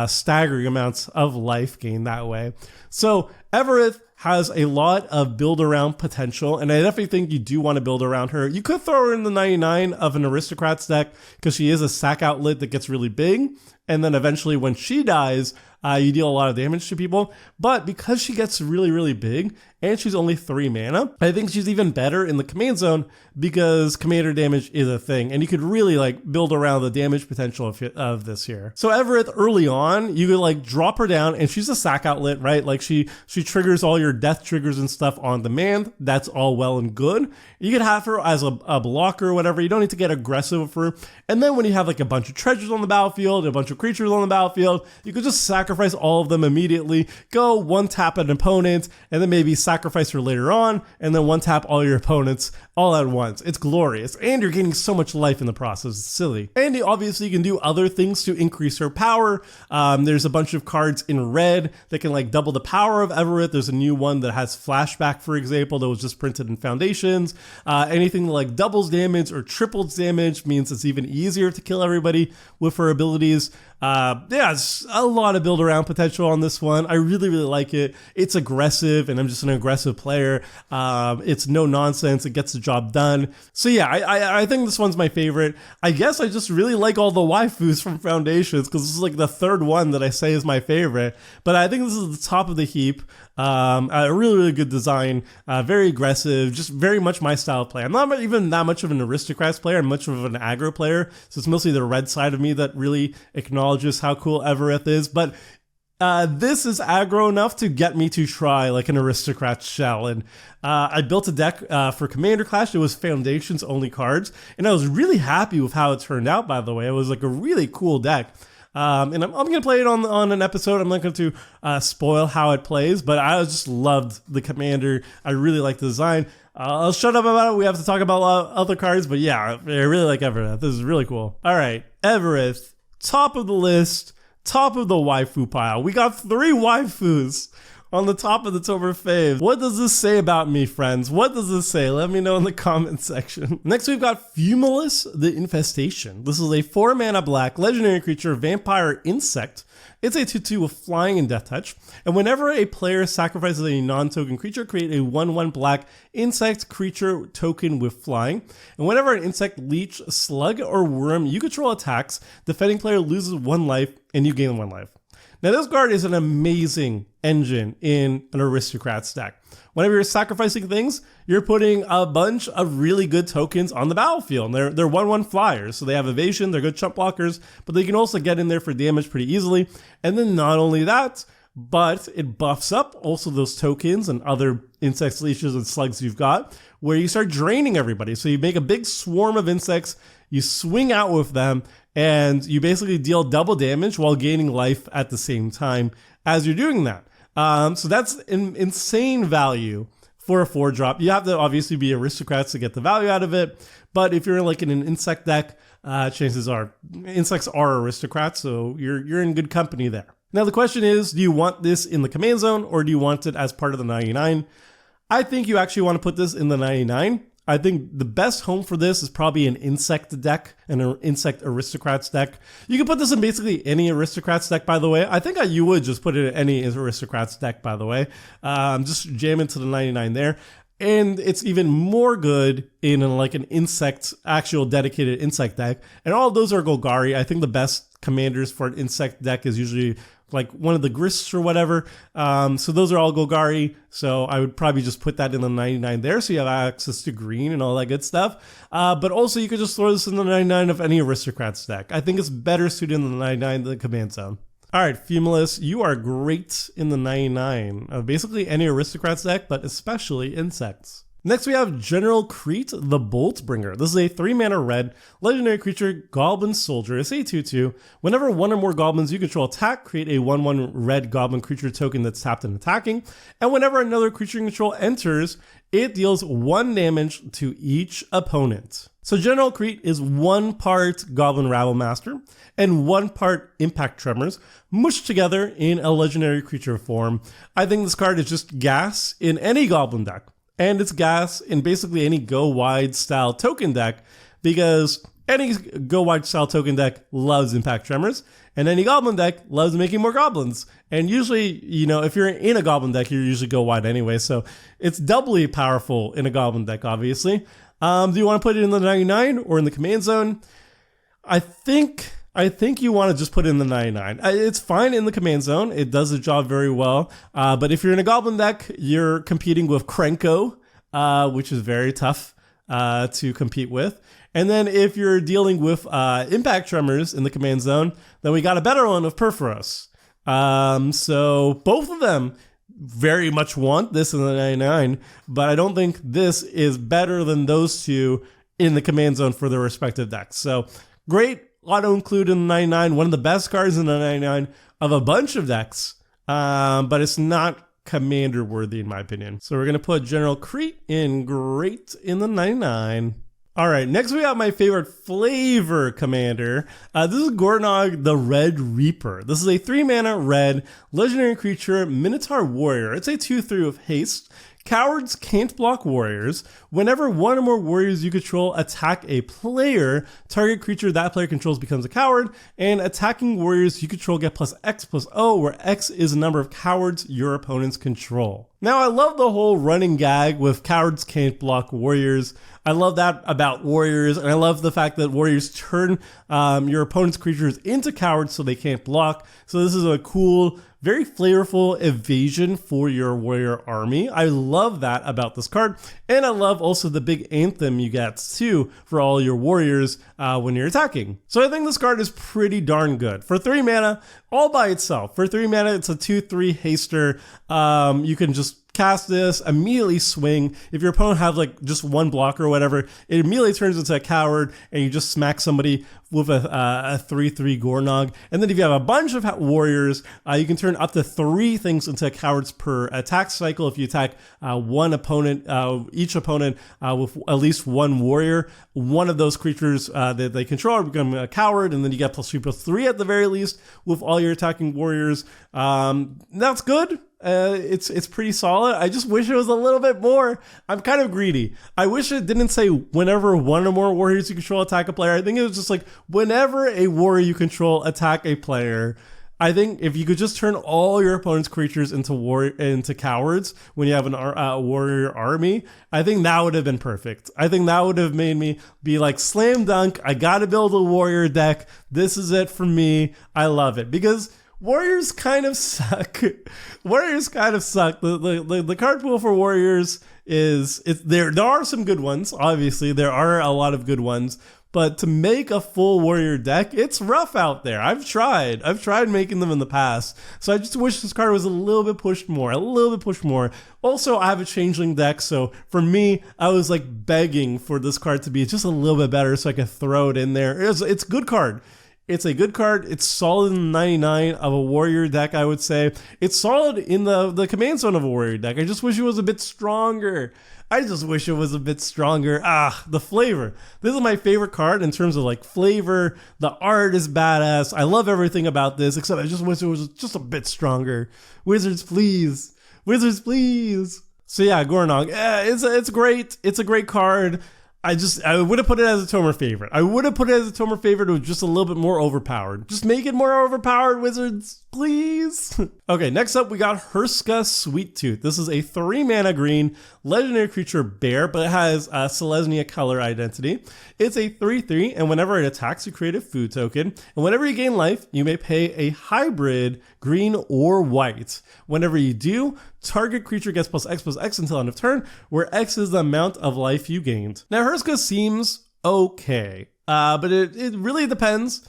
staggering amounts of life gain that way. So Evereth has a lot of build around potential, and I definitely think you do want to build around her. You could throw her in the 99 of an Aristocrats deck because she is a sack outlet that gets really big, and then eventually when she dies, you deal a lot of damage to people. But because she gets really, really big and she's only 3 mana, I think she's even better in the command zone because commander damage is a thing, and you could really like build around the damage potential of this here. So Evereth, early on, you could like drop her down, and she's a sack outlet, right? Like she triggers all your death triggers and stuff on demand. That's all well and good. You could have her as a blocker or whatever. You don't need to get aggressive with her. And then when you have like a bunch of treasures on the battlefield, a bunch of creatures on the battlefield, you could just sacrifice all of them immediately, go 1-tap an opponent, and then maybe sacrifice her later on, and then 1-tap all your opponents all at once. It's glorious, and you're getting so much life in the process. It's silly. And obviously you can do other things to increase her power. There's a bunch of cards in red that can like double the power of Evereth. There's a new one that has flashback, for example, that was just printed in Foundations. Anything that like doubles damage or triples damage means it's even easier to kill everybody with her abilities. Yeah, it's a lot of build around potential on this one. I really, really like it. It's aggressive, and I'm just an aggressive player. It's no nonsense. It gets the job done. So yeah, I think this one's my favorite. I guess I just really like all the waifus from Foundations because this is like the 3rd one that I say is my favorite. But I think this is the top of the heap. A really, really good design, very aggressive, just very much my style of play. I'm not even that much of an Aristocrats player. I'm much of an aggro player, so it's mostly the red side of me that really acknowledges how cool Evereth is. But this is aggro enough to get me to try like an Aristocrats shell. And I built a deck for Commander Clash. It was Foundations only cards, and I was really happy with how it turned out, by the way. It was like a really cool deck. And I'm going to play it on an episode. I'm not going to spoil how it plays, but I just loved the commander. I really like the design. I'll shut up about it. We have to talk about a lot of other cards, but yeah, I really like Evereth. This is really cool. All right, Evereth, top of the list, top of the waifu pile. We got 3 waifus on the top of the Tober faves. What does this say about me, friends? What does this say? Let me know in the comment section. Next, we've got Fumulus the Infestation. This is a 4-mana black legendary creature, vampire insect. It's a 2/2 with flying and death touch. And whenever a player sacrifices a non-token creature, create a 1/1 black insect creature token with flying. And whenever an insect, leech, slug, or worm you control attacks, defending player loses 1 life and you gain 1 life. Now this card is an amazing engine in an Aristocrats deck. Whenever you're sacrificing things, you're putting a bunch of really good tokens on the battlefield. And they're 1/1 flyers, so they have evasion, they're good chump blockers, but they can also get in there for damage pretty easily. And then not only that, but it buffs up also those tokens and other insects, leeches, and slugs you've got, where you start draining everybody. So you make a big swarm of insects, you swing out with them, and you basically deal double damage while gaining life at the same time as you're doing that. So that's an insane value for a 4-drop. You have to obviously be Aristocrats to get the value out of it, but if you're like in an insect deck, chances are insects are Aristocrats, so you're in good company there. Now the question is, do you want this in the command zone or do you want it as part of the 99? I think you actually want to put this in the 99. I think the best home for this is probably an insect deck, an insect Aristocrats deck. You can put this in basically any Aristocrats deck, by the way. I think you would just put it in any Aristocrats deck, by the way. Just jam into the 99 there. And it's even more good in like an insect, actual dedicated insect deck. And all of those are Golgari. I think the best commanders for an insect deck is usually like one of the Grists or whatever. So those are all Golgari. So I would probably just put that in the 99 there so you have access to green and all that good stuff. But also you could just throw this in the 99 of any Aristocrats deck. I think it's better suited in the 99 than the command zone. All right, Fumulus, you are great in the 99 of basically any Aristocrats deck, but especially insects. Next, we have General Crete, the Boltbringer. This is a 3-mana red legendary creature, Goblin Soldier. It's a 2/2. Whenever 1 or more goblins you control attack, create a 1/1 red goblin creature token that's tapped and attacking. And whenever another creature you control enters, it deals 1 damage to each opponent. So General Crete is 1 part Goblin Rabblemaster and 1 part Impact Tremors mushed together in a legendary creature form. I think this card is just gas in any Goblin deck. And it's gas in basically any go wide style token deck, because any go wide style token deck loves Impact Tremors, and any Goblin deck loves making more goblins. And usually, you know, if you're in a Goblin deck, you usually go wide anyway, so it's doubly powerful in a Goblin deck, obviously. Do you want to put it in the 99 or in the command zone? I think you want to just put it in the 99. It's fine in the command zone. It does the job very well. But if you're in a Goblin deck, you're competing with Krenko, which is very tough to compete with. And then if you're dealing with Impact Tremors in the command zone, then we got a better one of Perforos. So both of them very much want this in the 99, but I don't think this is better than those two in the command zone for their respective decks. So great auto include in the 99, one of the best cards in the 99 of a bunch of decks, but it's not commander worthy in my opinion. So we're going to put General Crete in great in the 99. All right, next we have my favorite flavor commander. This is Gornog the Red Reaper. This is a 3-mana red legendary creature, Minotaur Warrior. It's a 2/3 with haste. Cowards can't block warriors. Whenever 1 or more warriors you control attack a player, target creature that player controls becomes a coward, and attacking warriors you control get +X+0, where X is the number of cowards your opponents control. Now, I love the whole running gag with cowards can't block warriors. I love that about warriors, and I love the fact that warriors turn your opponent's creatures into cowards so they can't block. So this is a cool, very flavorful evasion for your warrior army. I love that about this card, and I love also the big anthem you get too for all your warriors when you're attacking. So I think this card is pretty darn good. For 3 mana, all by itself. For 3 mana, it's a 2/3 haster. You can just cast this, immediately swing. If your opponent have like just 1 blocker or whatever, it immediately turns into a coward and you just smack somebody with a 3/3 Gornog. And then if you have a bunch of warriors, you can turn up to 3 things into cowards per attack cycle. If you attack one opponent, each opponent with at least 1 warrior, one of those creatures that they control become a coward, and then you get +3/+3 at the very least with all your attacking warriors. That's good. It's pretty solid. I just wish it was a little bit more. I'm kind of greedy. I wish it didn't say whenever 1 or more warriors you control attack a player. I think it was just like whenever a warrior you control attack a player. I think if you could just turn all your opponent's creatures into cowards when you have a warrior army, I think that would have been perfect. I think that would have made me be like, slam dunk, I gotta build a warrior deck. This is it for me. I love it because warriors kind of suck. Warriors kind of suck. The card pool for warriors there are some good ones. Obviously, there are a lot of good ones. But to make a full warrior deck, it's rough out there. I've tried making them in the past. So I just wish this card was a little bit pushed more. Also, I have a changeling deck, so for me, I was like begging for this card to be just a little bit better so I could throw it in there. It's a good card. It's a good card. It's solid in 99 of a warrior deck, I would say. It's solid in the command zone of a warrior deck. I just wish it was a bit stronger. The flavor. This is my favorite card in terms of like flavor. The art is badass. I love everything about this, except I just wish it was just a bit stronger. Wizards, please. Wizards, please. So yeah, Gornog. It's great. It's a great card. I would have put it as a Tomer favorite. It was just a little bit more overpowered. Just make it more overpowered, Wizards, please. Okay, next up we got Hurska Sweet Tooth. This is a 3-mana green legendary creature bear, but it has a Selesnya color identity. It's a 3/3, and whenever it attacks, you create a food token. And whenever you gain life, you may pay a hybrid green or white. Whenever you do, target creature gets +X/+X until end of turn, where X is the amount of life you gained. Now, Hurska seems okay, but it really depends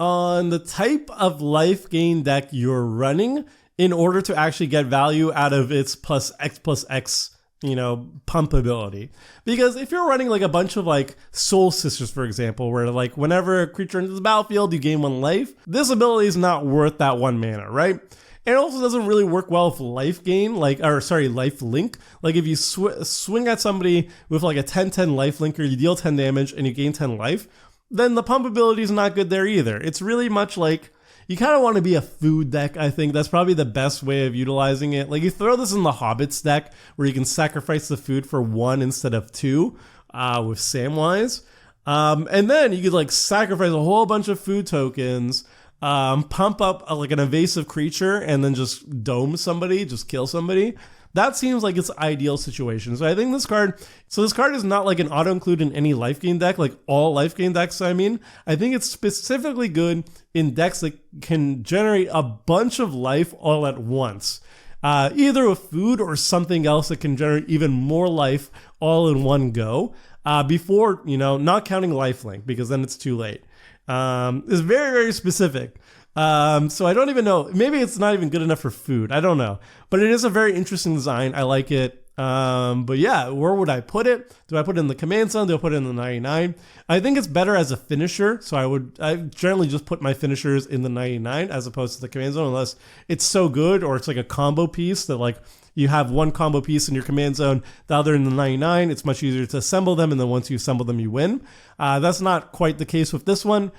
on the type of life gain deck you're running in order to actually get value out of its +X/+X, pump ability. Because if you're running like a bunch of like Soul Sisters, for example, where like whenever a creature enters the battlefield, you gain 1 life, this ability is not worth that 1 mana, right? And it also doesn't really work well with life link. Like if you swing at somebody with like a 10/10 life linker, you deal 10 damage and you gain 10 life, then the pump ability is not good there either. It's really much like, you kind of want to be a food deck, I think. That's probably the best way of utilizing it. Like you throw this in the Hobbits deck where you can sacrifice the food for 1 instead of 2 with Samwise. And then you could like sacrifice a whole bunch of food tokens, pump up like an invasive creature and then just dome somebody, just kill somebody. That seems like its ideal situation. So I think this card is not like an auto-include in any life gain deck, like all life gain decks, I mean. I think it's specifically good in decks that can generate a bunch of life all at once. Either with food or something else that can generate even more life all in one go. Before, not counting lifelink, because then it's too late. It's very, very specific. So I don't even know. Maybe it's not even good enough for food. I don't know. But it is a very interesting design. I like it. But yeah, where would I put it? Do I put it in the command zone? Do I put it in the 99? I think it's better as a finisher. So I generally just put my finishers in the 99 as opposed to the command zone, unless it's so good or it's like a combo piece that like you have one combo piece in your command zone, the other in the 99. It's much easier to assemble them. And then once you assemble them, you win. That's not quite the case with this one.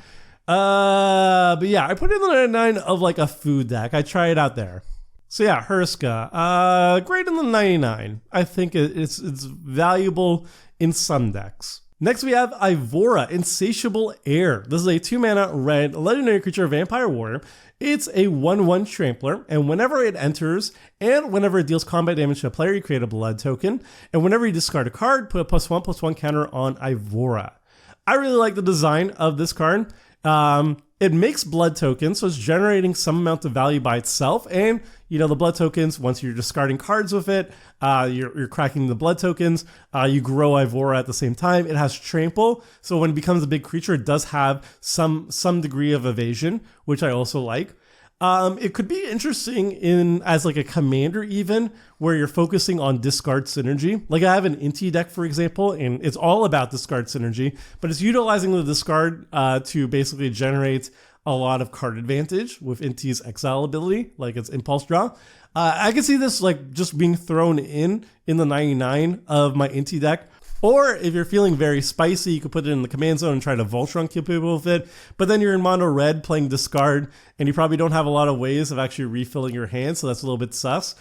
But yeah, I put it in the 99 of like a food deck. I try it out there. So yeah, Hurska, great in the 99. I think it's valuable in some decks. Next we have Ivora, Insatiable Air. This is a 2-mana red legendary creature vampire warrior. It's a 1/1 trampler, and whenever it enters and whenever it deals combat damage to a player, you create a blood token. And whenever you discard a card, put a +1/+1 counter on Ivora. I really like the design of this card. It makes blood tokens, so it's generating some amount of value by itself. And, the blood tokens, once you're discarding cards with it, you're cracking the blood tokens, you grow Ivora at the same time. It has trample, so when it becomes a big creature, it does have some degree of evasion, which I also like. It could be interesting as like a commander even, where you're focusing on discard synergy. Like I have an Inti deck, for example, and it's all about discard synergy, but it's utilizing the discard to basically generate a lot of card advantage with Inti's exile ability, like its impulse draw. I can see this like just being thrown in the 99 of my Inti deck. Or if you're feeling very spicy, you could put it in the command zone and try to Voltron kill people with it. But then you're in mono red playing discard, and you probably don't have a lot of ways of actually refilling your hand, so that's a little bit sus.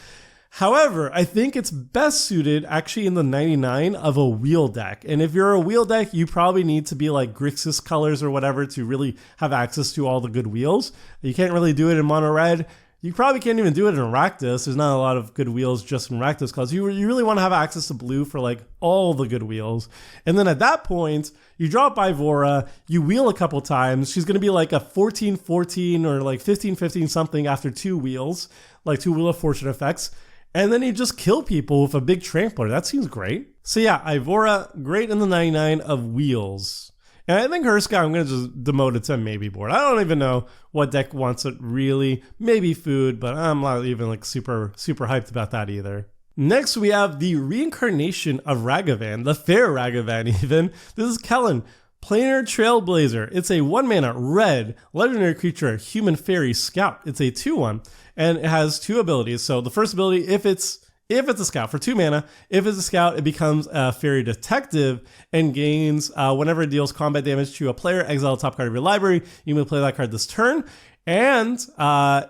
However, I think it's best suited actually in the 99 of a wheel deck. And if you're a wheel deck, you probably need to be like Grixis colors or whatever to really have access to all the good wheels. You can't really do it in mono red. You probably can't even do it in Rakdos. There's not a lot of good wheels just in Rakdos because you really want to have access to blue for like all the good wheels. And then at that point, you drop Ivora, you wheel a couple times. She's going to be like a 14-14 or like 15-15 something after 2 wheels, like 2 Wheel of Fortune effects. And then you just kill people with a big trampler. That seems great. So yeah, Ivora, great in the 99 of wheels. And I think Hurska, I'm going to just demote it to a maybe board. I don't even know what deck wants it really. Maybe food, but I'm not even like super hyped about that either. Next, we have the reincarnation of Ragavan, the fair Ragavan even. This is Kellen, Planar Trailblazer. It's a 1-mana red legendary creature, human fairy scout. It's a 2/1, and it has 2 abilities. So the first ability, if it's a scout for 2 mana, if it's a scout, it becomes a fairy detective and gains, whenever it deals combat damage to a player, exile the top card of your library. You may play that card this turn. And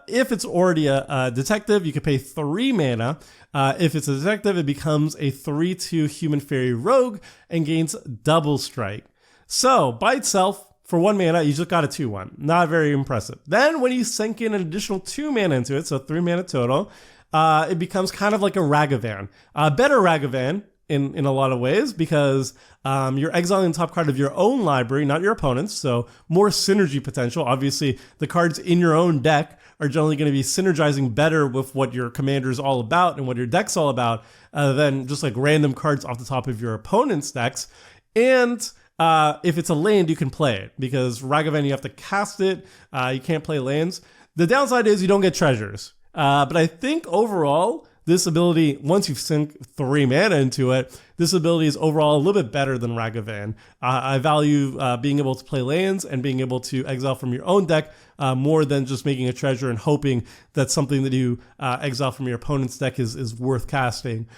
if it's already a detective, you can pay 3 mana. If it's a detective, it becomes a 3/2 human fairy rogue and gains double strike. So by itself, for 1 mana, you just got a 2/1. Not very impressive. Then when you sink in an additional 2 mana into it, so 3 mana total, it becomes kind of like a Ragavan. Better Ragavan in a lot of ways because you're exiling the top card of your own library, not your opponent's, so more synergy potential. Obviously, the cards in your own deck are generally going to be synergizing better with what your commander is all about and what your deck's all about than just like random cards off the top of your opponent's decks. And if it's a land, you can play it because Ragavan, you have to cast it. You can't play lands. The downside is you don't get treasures. But I think overall, this ability, once you've sunk 3 mana into it, this ability is overall a little bit better than Ragavan. I value being able to play lands and being able to exile from your own deck more than just making a treasure and hoping that something that you exile from your opponent's deck is worth casting.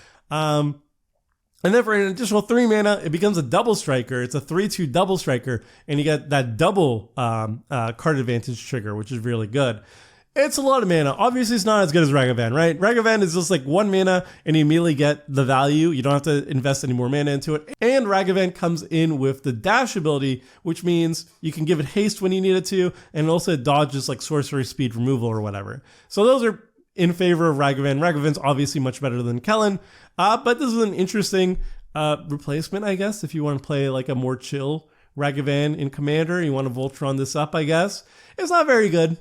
And then for an additional 3 mana, it becomes a double striker. It's a 3/2 double striker, and you get that double card advantage trigger, which is really good. It's a lot of mana. Obviously, it's not as good as Ragavan, right? Ragavan is just like 1 mana and you immediately get the value. You don't have to invest any more mana into it. And Ragavan comes in with the dash ability, which means you can give it haste when you need it to, and also it dodges like sorcery speed removal or whatever. So those are in favor of Ragavan. Ragavan's obviously much better than Kellen, but this is an interesting replacement, I guess, if you want to play like a more chill Ragavan in Commander. You want to Voltron this up, I guess. It's not very good.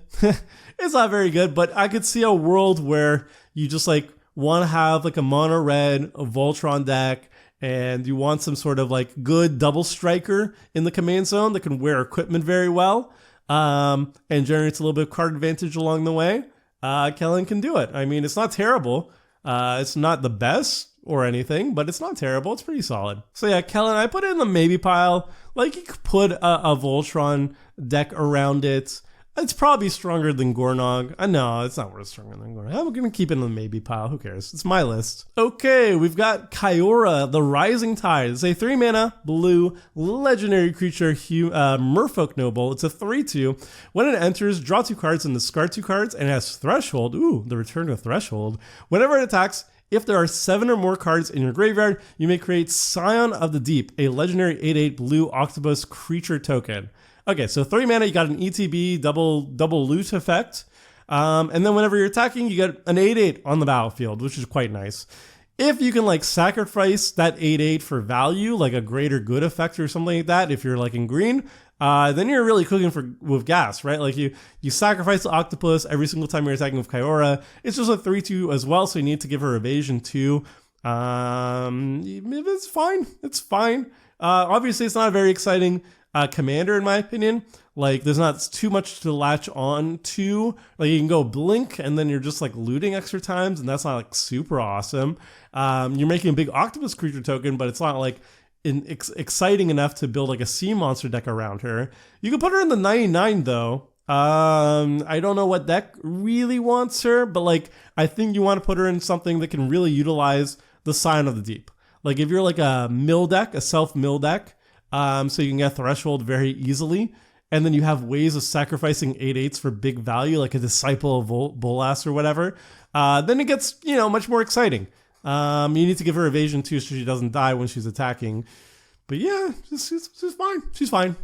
It's not very good, but I could see a world where you just like want to have like a mono red, a Voltron deck, and you want some sort of like good double striker in the command zone that can wear equipment very well and generates a little bit of card advantage along the way. Kellen can do it. I mean, it's not terrible. It's not the best or anything, but it's not terrible. It's pretty solid. So yeah, Kellen, I put it in the maybe pile. Like you could put a Voltron deck around it. It's probably stronger than Gornog. No, it's not worth stronger than Gornog. I'm going to keep it in the maybe pile. Who cares? It's my list. Okay, we've got Kyora, the Rising Tide. It's a 3 mana blue legendary creature, Merfolk Noble. It's a 3/2. When it enters, draw 2 cards and discard 2 cards, and it has Threshold. Ooh, the return of Threshold. Whenever it attacks, if there are 7 or more cards in your graveyard, you may create Scion of the Deep, a legendary 8/8 blue octopus creature token. Okay, so 3 mana, you got an ETB double loot effect. And then whenever you're attacking, you get an 8/8 on the battlefield, which is quite nice. If you can like sacrifice that 8/8 for value, like a greater good effect or something like that, if you're like in green, then you're really cooking with gas, right? Like you sacrifice the octopus every single time you're attacking with Kyora. It's just a 3/2 as well, so you need to give her evasion too. It's fine. It's fine. Obviously, it's not very exciting. commander in my opinion. Like there's not too much to latch on to. Like you can go blink and then you're just like looting extra times, and that's not like super awesome. You're making a big octopus creature token, but it's not like exciting enough to build like a sea monster deck around her. You can put her in the 99 though. I don't know what deck really wants her, but like I think you want to put her in something that can really utilize the Sign of the Deep. Like if you're like a mill deck, a self mill deck, so you can get Threshold very easily, and then you have ways of sacrificing 8/8s for big value, like a Disciple of Bolas or whatever, then it gets, you know, much more exciting. You need to give her evasion too so she doesn't die when she's attacking. But yeah, she's fine. She's fine.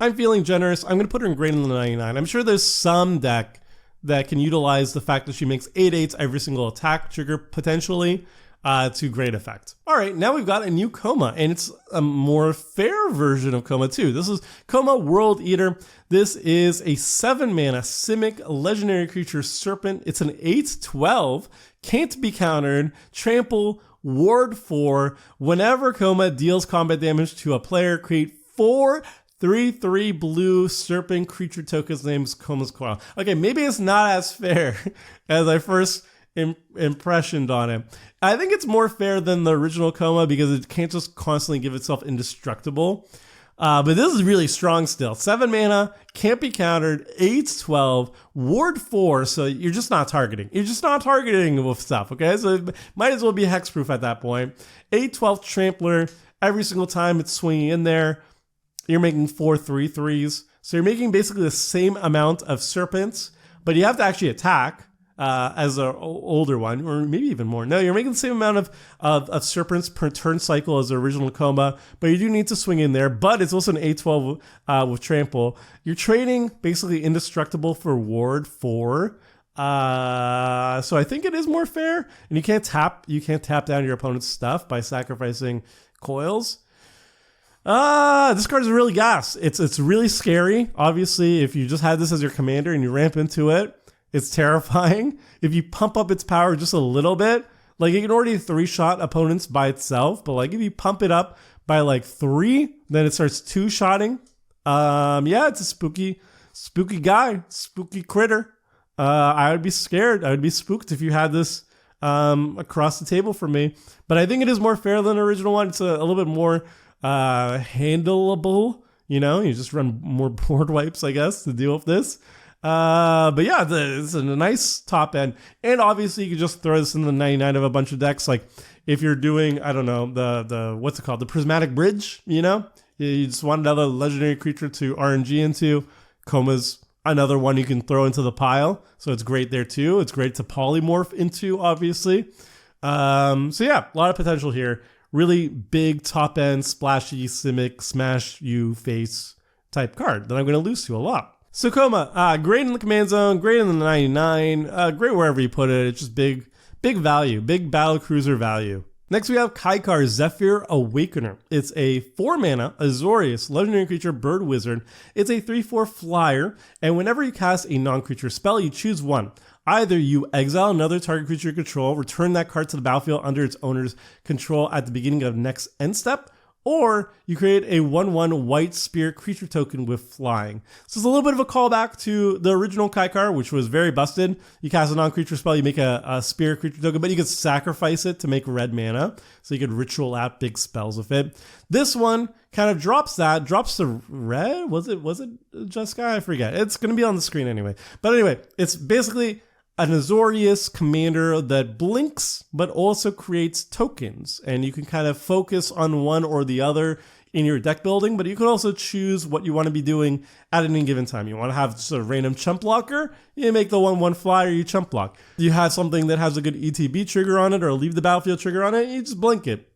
I'm feeling generous. I'm going to put her in greater than 99. I'm sure there's some deck that can utilize the fact that she makes 8/8s every single attack trigger potentially to great effect. All right, now we've got a new Koma, and it's a more fair version of Koma too. This is Koma World Eater. This is a 7-mana Simic legendary creature serpent. It's an 8/12, can't be countered, trample, ward 4. Whenever Koma deals combat damage to a player, create 4 3/3 blue serpent creature tokens named Koma's Coil. Okay, maybe it's not as fair as I first impressioned on it. I think it's more fair than the original Koma because it can't just constantly give itself indestructible. But this is really strong still. 7 mana, can't be countered, 8/12, ward 4, so you're just not targeting. You're just not targeting with stuff, okay? So it might as well be hexproof at that point. 8/12 Trampler, every single time it's swinging in there, you're making 4 3/3s. So you're making basically the same amount of serpents, but you have to actually attack as an older one, or maybe even more. No, you're making the same amount of serpents per turn cycle as the original Koma, but you do need to swing in there. But it's also an 8/12 with trample. You're trading basically indestructible for ward 4. So I think it is more fair, and you can't tap down your opponent's stuff by sacrificing coils. This card is really gas. It's really scary. Obviously, if you just had this as your commander and you ramp into it, it's terrifying. If you pump up its power just a little bit, like it can already 3-shot opponents by itself, but like if you pump it up by like 3, then it starts 2-shotting. Yeah, it's a spooky guy, spooky critter. I would be scared. I would be spooked if you had this across the table for me. But I think it is more fair than the original one. It's a little bit more handleable. You know, you just run more board wipes, I guess, to deal with this. But yeah, it's a nice top end, and obviously you can just throw this in the 99 of a bunch of decks. Like if you're doing, I don't know, the what's it called, the Prismatic Bridge, you know, you just want another legendary creature to RNG into. Koma's another one you can throw into the pile, so it's great there too. It's great to polymorph into, obviously. So yeah, a lot of potential here. Really big top end, splashy, Simic, smash you face type card that I'm going to lose to a lot. So Koma, great in the command zone, great in the 99, great wherever you put it. It's just big value, big battle cruiser value. Next we have Kaikar Zephyr Awakener. It's a 4-mana Azorius legendary creature bird wizard. It's a 3/4 flyer, and whenever you cast a non-creature spell, you choose one. Either you exile another target creature you control, return that card to the battlefield under its owner's control at the beginning of next end step, or you create a 1/1 white spirit creature token with flying. So it's a little bit of a callback to the original Kaikar, which was very busted. You cast a non-creature spell, you make a spirit creature token, but you could sacrifice it to make red mana, so you could ritual out big spells with it. This one kind of drops the red. Was it Jessica? I forget. It's going to be on the screen anyway. But anyway, it's basically an Azorius commander that blinks, but also creates tokens. And you can kind of focus on one or the other in your deck building, but you can also choose what you want to be doing at any given time. You want to have just a random chump blocker, you make the 1/1 flyer, you chump block. You have something that has a good ETB trigger on it or a leave the battlefield trigger on it, you just blink it.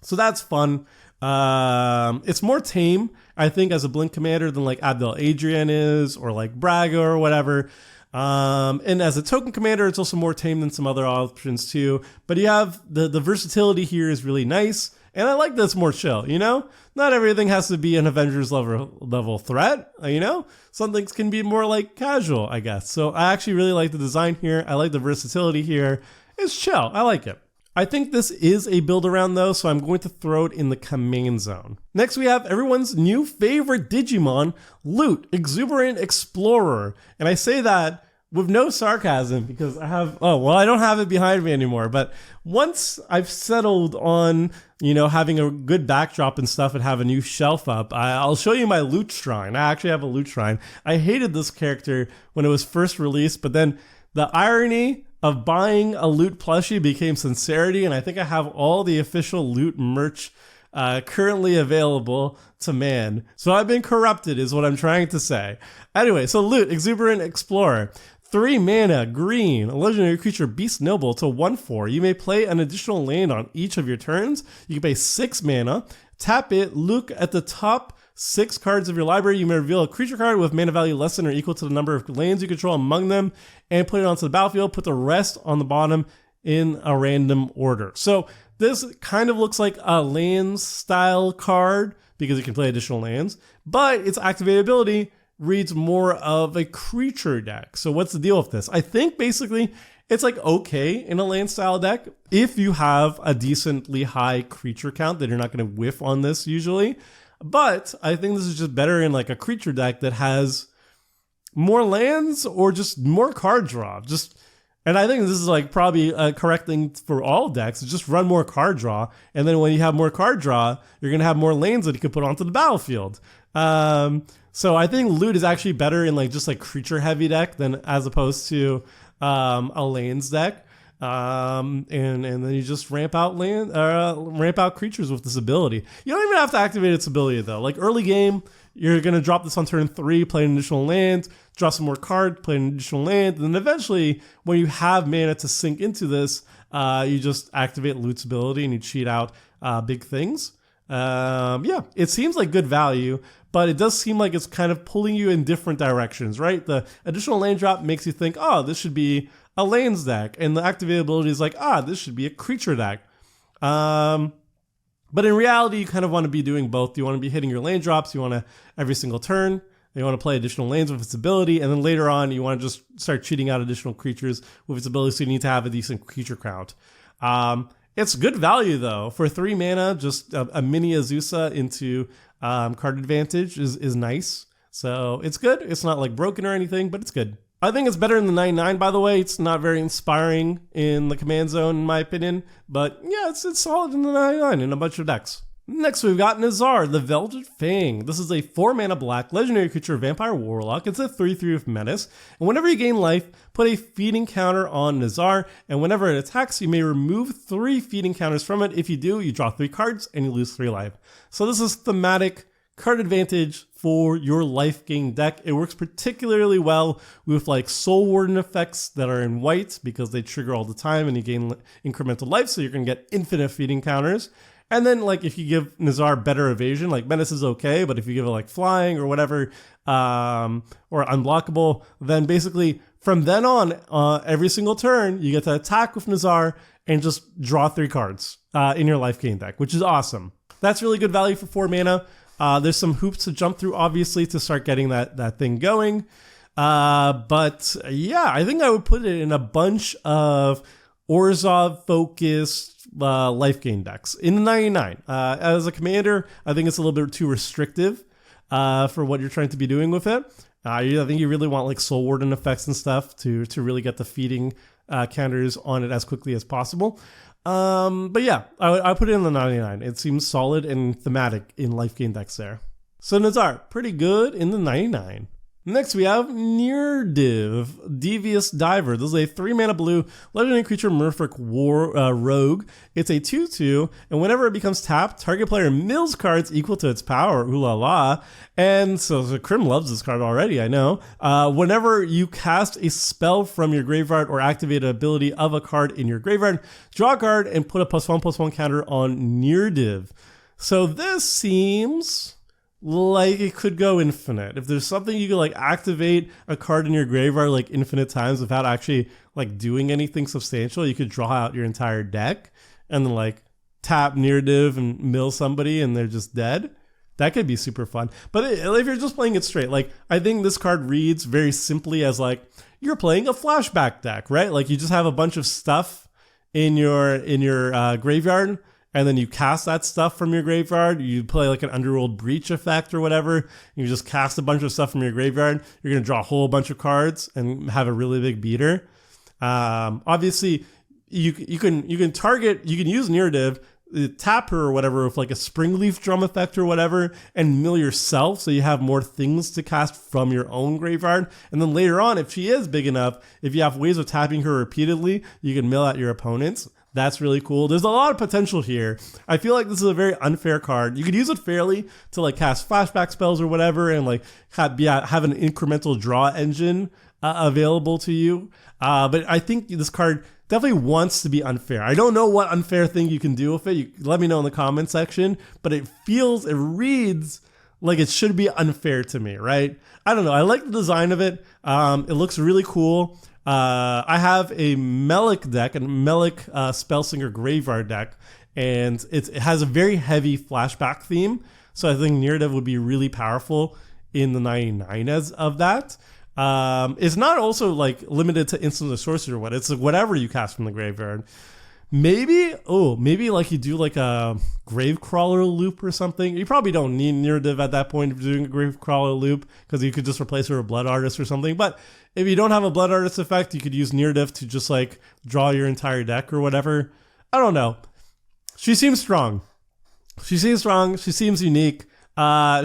So that's fun. It's more tame, I think, as a blink commander than like Abdel Adrian is, or like Braga or whatever. And as a token commander, it's also more tame than some other options too. But you have the versatility here is really nice. And I like this more chill, you know? Not everything has to be an Avengers level threat, you know? Some things can be more like casual, I guess. So I actually really like the design here. I like the versatility here. It's chill. I like it. I think this is a build around though, so I'm going to throw it in the command zone. Next we have everyone's new favorite Digimon, Loot, Exuberant Explorer. And I say that with no sarcasm because I don't have it behind me anymore. But once I've settled on, having a good backdrop and stuff and have a new shelf up, I'll show you my Loot Shrine. I actually have a Loot Shrine. I hated this character when it was first released, but then the irony of buying a Loot plushie became sincerity, and I think I have all the official Loot merch currently available to man. So I've been corrupted is what I'm trying to say. Anyway, so Loot, Exuberant Explorer. 3 mana, green, a legendary creature, Beast Noble to 1/4. You may play an additional land on each of your turns. You can pay 6 mana, tap it, look at the top 6 cards of your library. You may reveal a creature card with mana value less than or equal to the number of lands you control among them and put it onto the battlefield. Put the rest on the bottom in a random order. So this kind of looks like a lands style card because you can play additional lands, but its activated ability reads more of a creature deck. So what's the deal with this? I think basically it's like okay in a land style deck if you have a decently high creature count, then you're not going to whiff on this usually. But I think this is just better in like a creature deck that has more lands or just more card draw. And I think this is like probably a correct thing for all decks. Just run more card draw, and then when you have more card draw, you're gonna have more lanes that you can put onto the battlefield. So I think Loot is actually better in like just like creature heavy deck than as opposed to a lanes deck. And then you just ramp out creatures with this ability. You don't even have to activate its ability though. Like early game, you're gonna drop this on turn 3, play an additional land, draw some more cards, play an additional land, and then eventually, when you have mana to sink into this, you just activate Loot's ability and you cheat out big things. Yeah, it seems like good value, but it does seem like it's kind of pulling you in different directions, right? The additional land drop makes you think, oh, this should be a lands deck, and the activated ability is like, this should be a creature deck. But in reality, you kind of want to be doing both. You want to be hitting your land drops, you want to every single turn, you want to play additional lands with its ability, and then later on, you want to just start cheating out additional creatures with its ability, so you need to have a decent creature count. It's good value though. For 3 mana, just a mini Azusa into card advantage is nice. So it's good. It's not like broken or anything, but it's good. I think it's better than the 99, by the way. It's not very inspiring in the command zone, in my opinion. But yeah, it's solid in the 99 in a bunch of decks. Next, we've got Nazar, the Velvet Fang. This is a 4 mana black legendary creature, Vampire Warlock. It's a 3/3 with menace. And whenever you gain life, put a feeding counter on Nazar. And whenever it attacks, you may remove 3 feeding counters from it. If you do, you draw 3 cards and you lose 3 life. So this is thematic card advantage for your life gain deck. It works particularly well with like Soul Warden effects that are in white because they trigger all the time and you gain incremental life. So you're going to get infinite feeding counters. And then like if you give Nazar better evasion, like menace is okay, but if you give it like flying or whatever, or unblockable, then basically from then on, every single turn, you get to attack with Nazar and just draw 3 cards in your life gain deck, which is awesome. That's really good value for 4 mana. There's some hoops to jump through, obviously, to start getting that thing going. But yeah, I think I would put it in a bunch of Orzhov-focused life gain decks in the 99. As a commander, I think it's a little bit too restrictive for what you're trying to be doing with it. I think you really want like Soul Warden effects and stuff to really get the feeding counters on it as quickly as possible. But yeah, I put it in the 99. It seems solid and thematic in life gain decks there. So Nazar, pretty good in the 99. Next we have Nirdiv, Devious Diver. This is a 3 mana blue legendary creature Merfolk rogue. It's a 2/2, and whenever it becomes tapped, target player mills cards equal to its power. Ooh la la. And so Krim loves this card already, I know. Whenever you cast a spell from your graveyard or activate an ability of a card in your graveyard, draw a card and put a +1/+1 counter on Nirdiv. So this seems like it could go infinite. If there's something you could like activate a card in your graveyard like infinite times without actually like doing anything substantial, you could draw out your entire deck and then like tap Nirdiv and mill somebody and they're just dead. That could be super fun. But if you're just playing it straight, like I think this card reads very simply as like you're playing a flashback deck, right? Like you just have a bunch of stuff in your graveyard, and then you cast that stuff from your graveyard. You play like an Underworld Breach effect or whatever. You just cast a bunch of stuff from your graveyard. You're gonna draw a whole bunch of cards and have a really big beater. Obviously, you can use Narrative, tap her or whatever with like a Springleaf Drum effect or whatever, and mill yourself so you have more things to cast from your own graveyard. And then later on, if she is big enough, if you have ways of tapping her repeatedly, you can mill out your opponents. That's really cool. There's a lot of potential here. I feel like this is a very unfair card. You could use it fairly to like cast flashback spells or whatever, and like have an incremental draw engine available to you. But I think this card definitely wants to be unfair. I don't know what unfair thing you can do with it. Let me know in the comment section. But it reads like it should be unfair to me, right? I don't know. I like the design of it. It looks really cool. I have a Melik deck, a Melik Spellslinger Graveyard deck, and it has a very heavy flashback theme. So I think Narrative would be really powerful in the 99 as of that. It's not also like limited to instant or sorcery or what. It's like whatever you cast from the graveyard. Maybe like you do like a Gravecrawler loop or something. You probably don't need Narrative at that point if you're doing a Gravecrawler loop, because you could just replace her with Blood Artist or something. But if you don't have a Blood Artist effect, you could use Narrative to just like draw your entire deck or whatever. I don't know. She seems strong. She seems unique.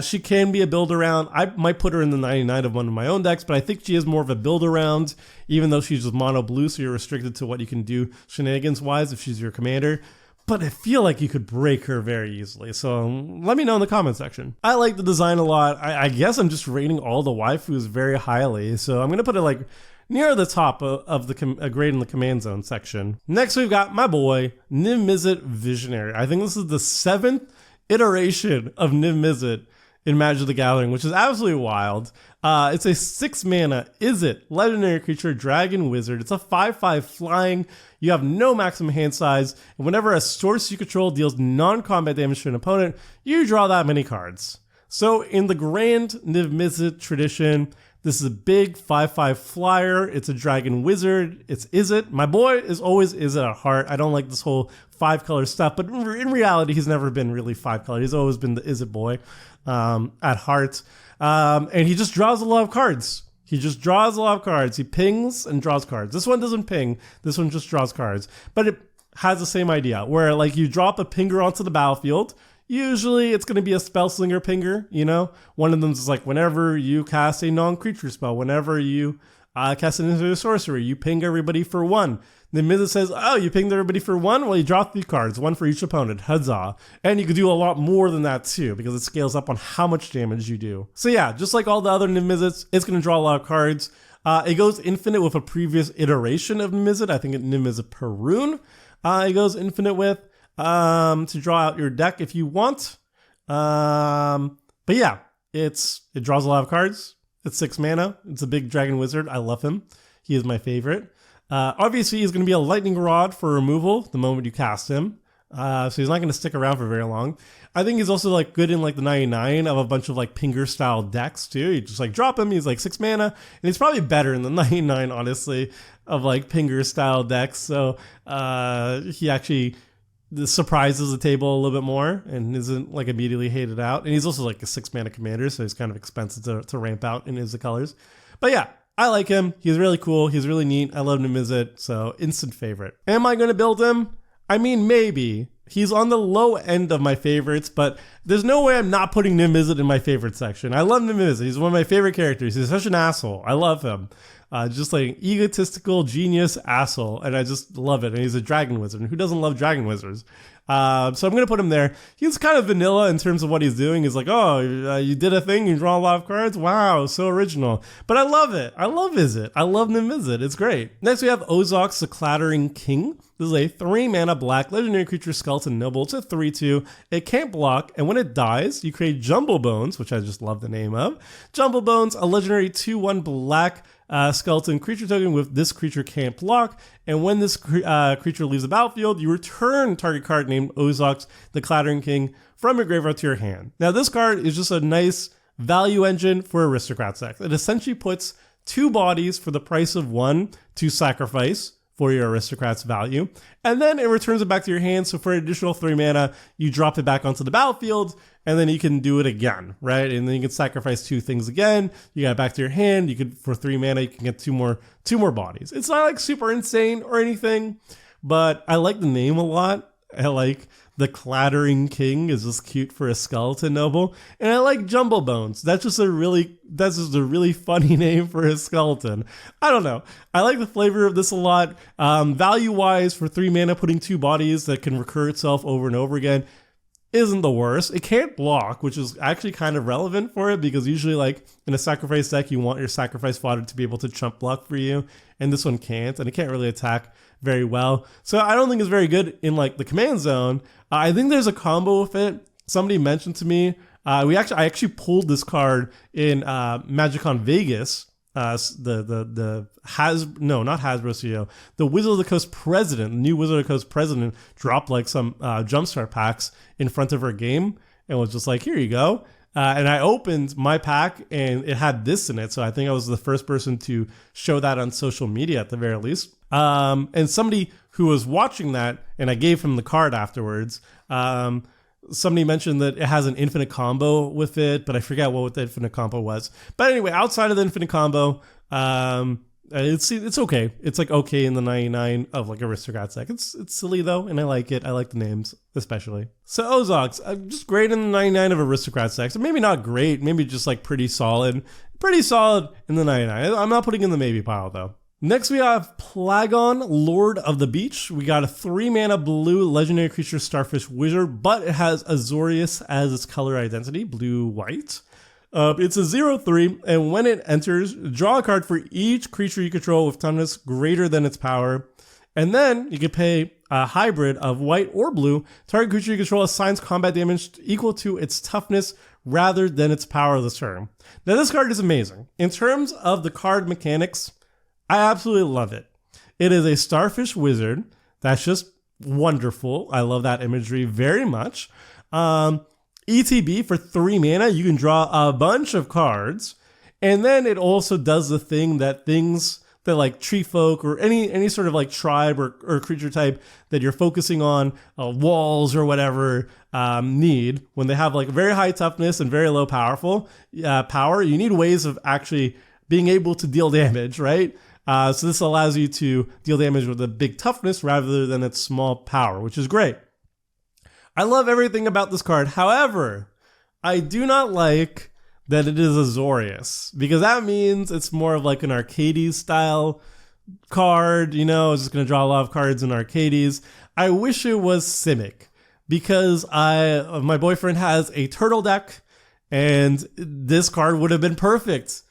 She can be a build around. I might put her in the 99 of one of my own decks, but I think she is more of a build around, even though she's just mono blue, so you're restricted to what you can do shenanigans wise if she's your commander. But I feel like you could break her very easily, so let me know in the comment section. I like the design a lot. I guess I'm just rating all the waifus very highly, so I'm gonna put it like near the top of the grade in the command zone section. Next, we've got my boy Niv-Mizzet Visionary. I think this is the 7th iteration of Niv-Mizzet in Magic the Gathering, which is absolutely wild. It's a 6 mana Izzet legendary creature, dragon wizard. It's a 5/5 flying. You have no maximum hand size, and whenever a source you control deals non-combat damage to an opponent, you draw that many cards. So in the grand Niv-Mizzet tradition, this is a big 5/5 flyer. It's a dragon wizard. It's Izzet. My boy is always Izzet at heart. I don't like this whole 5-color stuff, but in reality, he's never been really 5-color. He's always been the Izzet boy at heart. And he just draws a lot of cards. He pings and draws cards. This one doesn't ping. This one just draws cards. But it has the same idea, where like you drop a pinger onto the battlefield. Usually it's going to be a Spellslinger pinger, you know? One of them is like whenever you cast a non-creature spell, whenever you cast an into a sorcery, you ping everybody for 1. Then Mizzet says, oh, you pinged everybody for 1? Well, you draw 3 cards, 1 for each opponent. Huzzah. And you could do a lot more than that too, because it scales up on how much damage you do. So yeah, just like all the other Niv-Mizzets, it's going to draw a lot of cards. It goes infinite with a previous iteration of Niv-Mizzet. I think Niv-Mizzet Perun. It goes infinite with to draw out your deck if you want. But yeah, it draws a lot of cards. It's 6 mana. It's a big dragon wizard. I love him. He is my favorite. Obviously, he's going to be a lightning rod for removal the moment you cast him. So he's not going to stick around for very long. I think he's also like good in like the 99 of a bunch of like pinger style decks too. You just like drop him. He's like 6 mana, and he's probably better in the 99, honestly, of like pinger style decks. So he actually surprises the table a little bit more and isn't like immediately hated out. And he's also like a 6 mana commander, so he's kind of expensive to ramp out in his colors. But yeah, I like him. He's really cool. He's really neat. I love Niv-Mizzet, so instant favorite. Am I going to build him? I mean, maybe. He's on the low end of my favorites, but there's no way I'm not putting Niv-Mizzet in my favorite section. I love Niv-Mizzet. He's one of my favorite characters. He's such an asshole. I love him. Just like an egotistical genius asshole, and I just love it. And he's a dragon wizard. And who doesn't love dragon wizards? So I'm going to put him there. He's kind of vanilla in terms of what he's doing. He's like, oh, you did a thing, you draw a lot of cards? Wow, so original. But I love it. I love Izzet. I love Niv-Mizzet. It's great. Next, we have Ozox, the Clattering King. This is a 3 mana black legendary creature, Skeleton Noble. It's a 3/2. It can't block, and when it dies, you create Jumble Bones, which I just love the name of. Jumble Bones, a legendary 2/1 black skeleton creature token with this creature can't block, and when this creature leaves the battlefield, you return target card named Ozox, the Clattering King, from your graveyard to your hand. Now, this card is just a nice value engine for Aristocrats deck. It essentially puts 2 bodies for the price of 1 to sacrifice for your Aristocrat's value. And then it returns it back to your hand. So for an additional 3 mana, you drop it back onto the battlefield, and then you can do it again, right? And then you can sacrifice 2 things again. You got it back to your hand. You could, for 3 mana, you can get two more bodies. It's not like super insane or anything, but I like the name a lot. I like the Clattering King is just cute for a skeleton noble, and I like Jumble Bones. That's just a really funny name for a skeleton. I don't know. I like the flavor of this a lot. Value wise, for 3 mana, putting 2 bodies that can recur itself over and over again isn't the worst. It can't block, which is actually kind of relevant for it, because usually like in a sacrifice deck, you want your sacrifice fodder to be able to chump block for you, and this one can't, and it can't really attack very well. So I don't think it's very good in like the command zone. I think there's a combo with it. Somebody mentioned to me, I actually pulled this card in Magicon Vegas. Not Hasbro CEO, the Wizard of the Coast president, the new Wizard of the Coast president, dropped like some Jumpstart packs in front of her game and was just like, here you go. And I opened my pack and it had this in it. So I think I was the first person to show that on social media at the very least. And somebody who was watching that, and I gave him the card afterwards, somebody mentioned that it has an infinite combo with it, but I forget what the infinite combo was. But anyway, outside of the infinite combo, it's okay. It's like okay in the 99 of like Aristocrats deck. It's silly though, and I like it. I like the names especially. So Ozox, just great in the 99 of Aristocrats decks. Maybe not great, maybe just like pretty solid. Pretty solid in the 99. I'm not putting in the maybe pile though. Next we have Plagon, Lord of the Beach. We got a 3 mana blue legendary creature starfish wizard, but it has Azorius as its color identity, blue-white. It's a 0/3, and when it enters, draw a card for each creature you control with toughness greater than its power. And then you can pay a hybrid of white or blue. Target creature you control assigns combat damage equal to its toughness rather than its power this turn. Now this card is amazing. In terms of the card mechanics, I absolutely love it. It is a starfish wizard. That's just wonderful. I love that imagery very much. ETB for 3 mana, you can draw a bunch of cards. And then it also does the thing that things that like tree folk or any sort of like tribe or creature type that you're focusing on, walls or whatever, need. When they have like very high toughness and very low power, you need ways of actually being able to deal damage, right? So this allows you to deal damage with a big toughness rather than its small power, which is great. I love everything about this card. However, I do not like that it is Azorius, because that means it's more of like an Arcades style card. You know, it's just going to draw a lot of cards in Arcades. I wish it was Simic, because my boyfriend has a turtle deck, and this card would have been perfect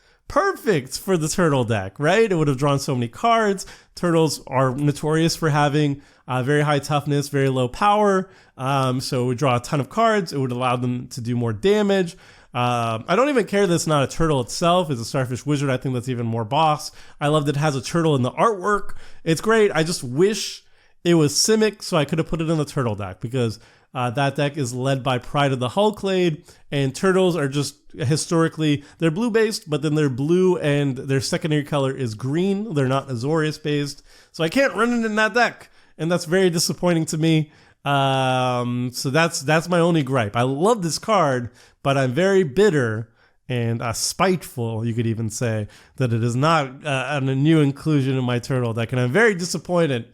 for the turtle deck, right? It would have drawn so many cards. Turtles are notorious for having very high toughness, very low power. So it would draw a ton of cards. It would allow them to do more damage. I don't even care that it's not a turtle itself. It's a starfish wizard. I think that's even more boss. I love that it has a turtle in the artwork. It's great. I just wish it was Simic so I could have put it in the turtle deck, because that deck is led by Pride of the Hulklade, and turtles are just historically, they're blue based, but then they're blue and their secondary color is green. They're not Azorius based. So I can't run it in that deck, and that's very disappointing to me. So that's my only gripe. I love this card, but I'm very bitter and spiteful, you could even say, that it is not a new inclusion in my turtle deck, and I'm very disappointed.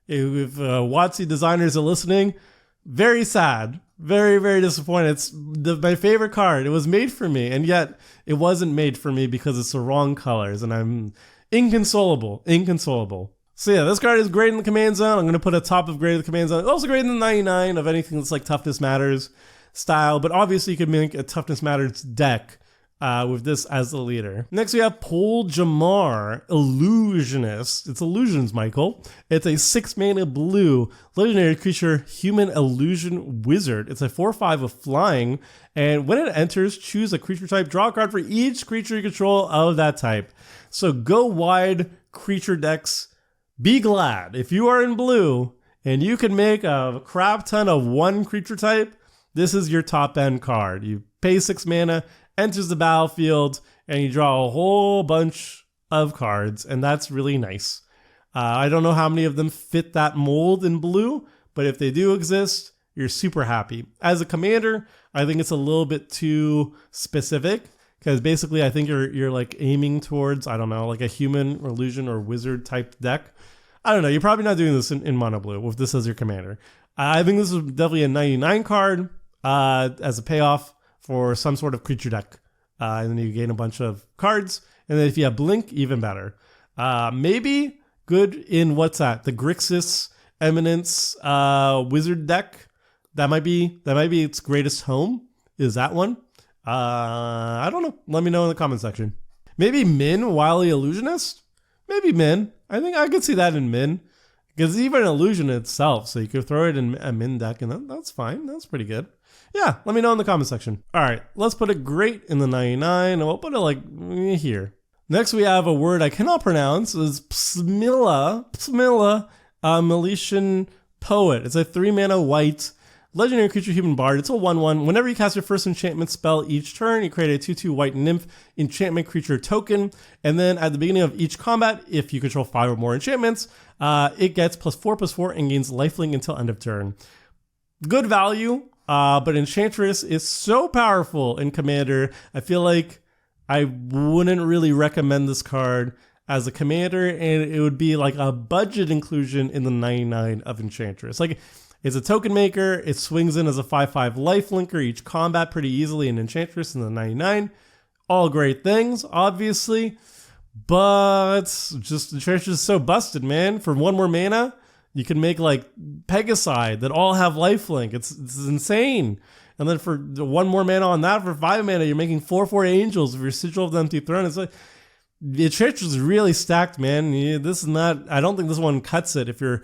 If WotC designers are listening, very sad, very, very disappointed. It's my favorite card. It was made for me, and yet it wasn't made for me because it's the wrong colors, and I'm inconsolable. So yeah, this card is great in the command zone. I'm going to put a top of great in the command zone. Also great in the 99 of anything that's like Toughness Matters style, but obviously you could make a Toughness Matters deck with this as the leader. Next we have Pol Jamar, Illusionist. It's illusions, Michael. It's a 6 mana blue legendary creature, human illusion wizard. It's a 4/5 of flying, and when it enters, choose a creature type, draw a card for each creature you control of that type. So go wide, creature decks. Be glad if you are in blue and you can make a crap ton of one creature type. This is your top end card. You pay 6 mana, enters the battlefield, and you draw a whole bunch of cards, and that's really nice. I don't know how many of them fit that mold in blue, but if they do exist, you're super happy. As a commander, I think it's a little bit too specific, because basically I think you're like aiming towards, I don't know, like a human or illusion or wizard type deck. I don't know. You're probably not doing this in mono blue with this as your commander. I think this is definitely a 99 card as a payoff for some sort of creature deck. And then you gain a bunch of cards. And then if you have Blink, even better. Maybe good in what's that? The Grixis Eminence wizard deck. That might be its greatest home. Is that one? I don't know. Let me know in the comment section. Maybe Min, Wily Illusionist? Maybe Min. I think I could see that in Min. Because it's even an illusion itself. So you could throw it in a Min deck and that's fine. That's pretty good. Yeah, let me know in the comment section. All right, let's put it great in the 99. And we'll put it like here. Next we have a word I cannot pronounce. It's Psmilla, Miletian Poet. It's a 3-mana white legendary creature human bard. It's a 1/1. Whenever you cast your first enchantment spell each turn, you create a 2/2 white nymph enchantment creature token. And then at the beginning of each combat, if you control 5 or more enchantments, it gets +4/+4 and gains lifelink until end of turn. Good value, but Enchantress is so powerful in Commander. I feel like I wouldn't really recommend this card as a commander, and it would be like a budget inclusion in the 99 of Enchantress. Like, it's a token maker, it swings in as a 5/5 lifelinker each combat pretty easily in Enchantress in the 99. All great things, obviously, but just Enchantress is so busted, man. For 1 more mana, you can make like Pegasi that all have lifelink. It's insane. And then for 1 more mana on that, for 5 mana, you're making 4/4 angels with your Sigil of the Empty Throne. It's like, the Enchantress is really stacked, man. This is not, I don't think this one cuts it if you're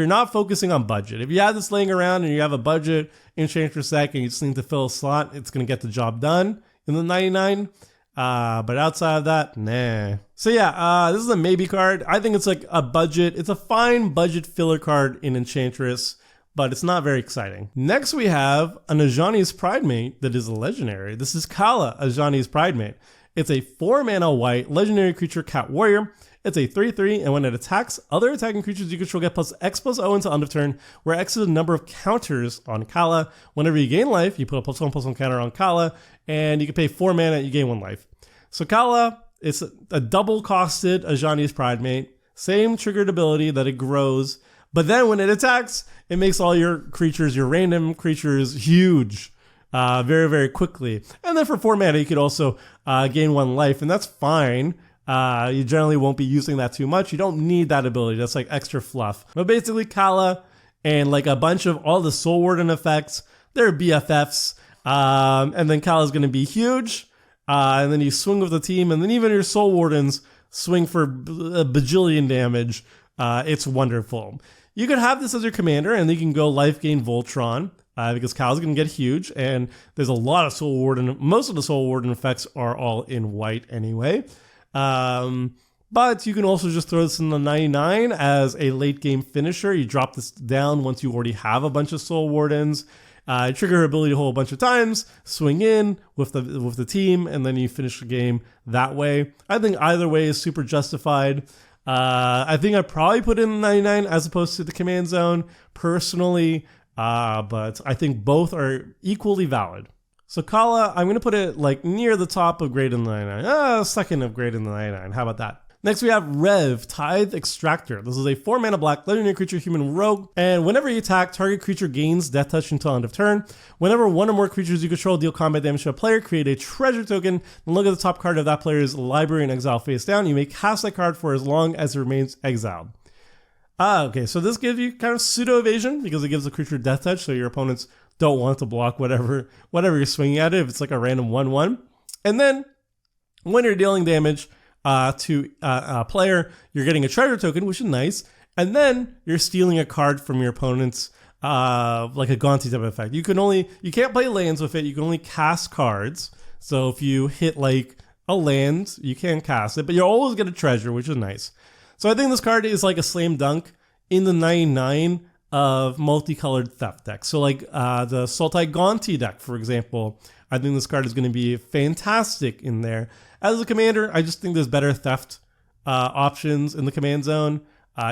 not focusing on budget. If you have this laying around and you have a budget Enchantress deck and you just need to fill a slot, it's going to get the job done in the 99. But outside of that, nah. So yeah, this is a maybe card. I think it's like a budget. It's a fine budget filler card in Enchantress, but it's not very exciting. Next we have an Ajani's Pridemate that is a legendary. This is Kala, Ajani's Pridemate. It's a 4-mana white legendary creature cat warrior. It's a 3/3, and when it attacks, other attacking creatures you control get +X/+0 until end of turn, where X is the number of counters on Kala. Whenever you gain life, you put a +1/+1 counter on Kala, and you can pay 4 mana and you gain 1 life. So Kala is a double-costed Ajani's Pridemate. Same triggered ability that it grows, but then when it attacks, it makes all your creatures, your random creatures, huge. Very, very quickly. And then for 4 mana, you could also gain 1 life, and that's fine. You generally won't be using that too much. You don't need that ability. That's like extra fluff. But basically, Kala and like a bunch of all the Soul Warden effects, they're BFFs. And then Kala's going to be huge. And then you swing with the team, and then even your Soul Wardens swing for a bajillion damage. It's wonderful. You could have this as your commander, and then you can go life gain Voltron. Because Kala's going to get huge, and there's a lot of Soul Warden. Most of the Soul Warden effects are all in white anyway. But you can also just throw this in the 99 as a late game finisher. You drop this down once you already have a bunch of Soul Wardens. Trigger her ability a whole bunch of times, swing in with the team, and then you finish the game that way. I think either way is super justified. I think I'd probably put it in the 99 as opposed to the Command Zone personally. But I think both are equally valid. So Kala, I'm going to put it like near the top of grade in the 99. Second of grade in the 99. How about that? Next we have Rev, Tithe Extractor. This is a 4-mana black legendary creature human rogue, and whenever you attack, target creature gains death touch until end of turn. Whenever 1 or more creatures you control deal combat damage to a player, create a treasure token, and look at the top card of that player's library and exile face down. You may cast that card for as long as it remains exiled. Okay, so this gives you kind of pseudo evasion because it gives the creature death touch, so your opponents don't want to block whatever you're swinging at it if it's like a random 1/1. And then when you're dealing damage to a player, you're getting a treasure token, which is nice, and then you're stealing a card from your opponent's like a Gonti type of effect. You can't play lands with it. You can only cast cards. So if you hit like a land, you can cast it, but you'll always get a treasure, which is nice. So I think this card is like a slam dunk in the 99 of multicolored theft decks. So like the Sultai Gonti deck, for example, I think this card is going to be fantastic in there. As a commander, I just think there's better theft options in the Command Zone.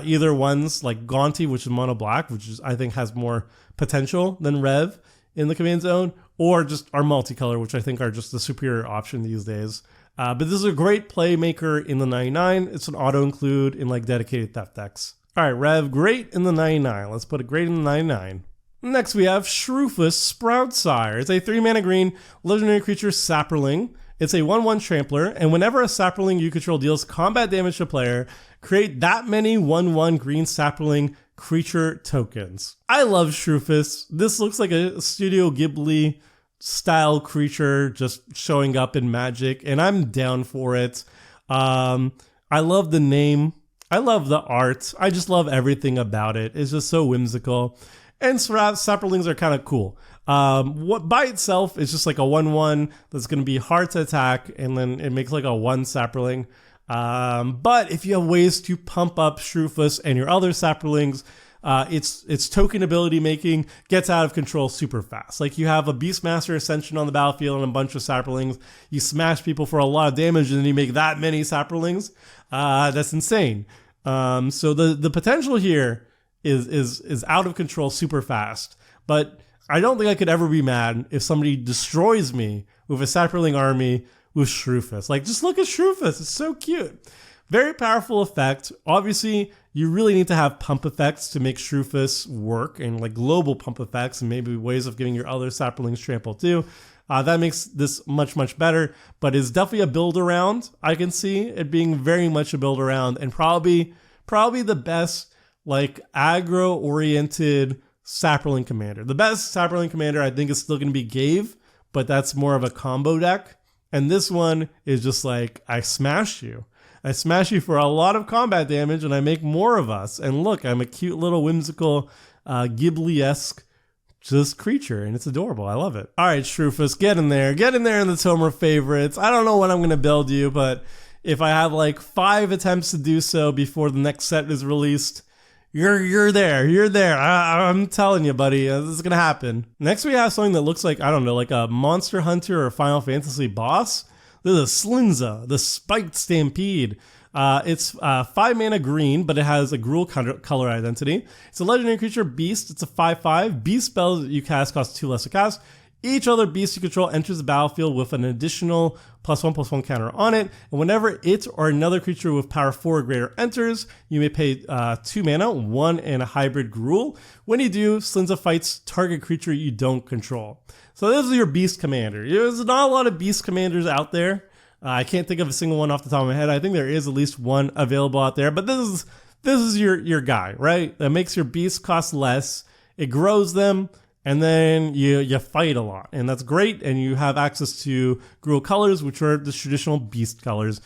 Either one's like Gaunty, which is mono black, which is, I think has more potential than Rev in the command zone, or just our multicolor, which I think are just the superior option these days. But this is a great playmaker in the 99. It's an auto include in like dedicated theft decks. All right, Rev, great in the 99. Let's put a great in the 99. Next we have Shrewfus Sproutsire. It's a 3-mana green legendary creature Saproling. It's a 1/1 trampler, and whenever a Saproling you control deals combat damage to player, create that many 1/1 green Saproling creature tokens. I love Shrewfus. This looks like a Studio Ghibli style creature just showing up in Magic, and I'm down for it. I love the name. I love the art. I just love everything about it. It's just so whimsical. And Saprolings are kind of cool. What by itself is just like a 1/1 that's going to be hard to attack, and then it makes like a 1 Saproling. But if you have ways to pump up Shrewfus and your other Saprolings, its token ability making gets out of control super fast. Like you have a Beastmaster Ascension on the battlefield and a bunch of Saprolings. You smash people for a lot of damage, and then you make that many Saprolings. That's insane. So the potential here is out of control super fast. But I don't think I could ever be mad if somebody destroys me with a Saproling army with Shrewfus. Like, just look at Shrewfus. It's so cute. Very powerful effect. Obviously, you really need to have pump effects to make Shrewfus work, and like global pump effects, and maybe ways of giving your other Saprolings trample too. That makes this much, much better, but it's definitely a build around. I can see it being very much a build around, and probably the best like aggro oriented Saproling commander. The best Saproling commander I think is still going to be Gave, but that's more of a combo deck. And this one is just like, I smash you. I smash you for a lot of combat damage, and I make more of us. And look, I'm a cute little whimsical Ghibli-esque just creature, and it's adorable. I love it. All right, Shrewfus, get in there. Get in there in the Tomer favorites. I don't know when I'm going to build you, but if I have like 5 attempts to do so before the next set is released, You're there. I'm telling you, buddy, this is gonna happen. Next, we have something that looks like, I don't know, like a Monster Hunter or Final Fantasy boss. This is a Slinza, the Spiked Stampede. It's 5 mana green, but it has a Gruul color identity. It's a legendary creature, Beast. It's a 5/5. Beast spells that you cast cost 2 less to cast. Each other beast you control enters the battlefield with an additional +1/+1 counter on it, and whenever it or another creature with power 4 or greater enters, you may pay 2 mana, 1 and a hybrid Gruul. When you do, Slinza fights target creature you don't control. So this is your beast commander. There's not a lot of beast commanders out there. I can't think of a single one off the top of my head. I think there is at least one available out there, but this is your guy, right? That makes your beast cost less. It grows them. And then you fight a lot, and that's great, and you have access to Gruul colors, which are the traditional beast colors.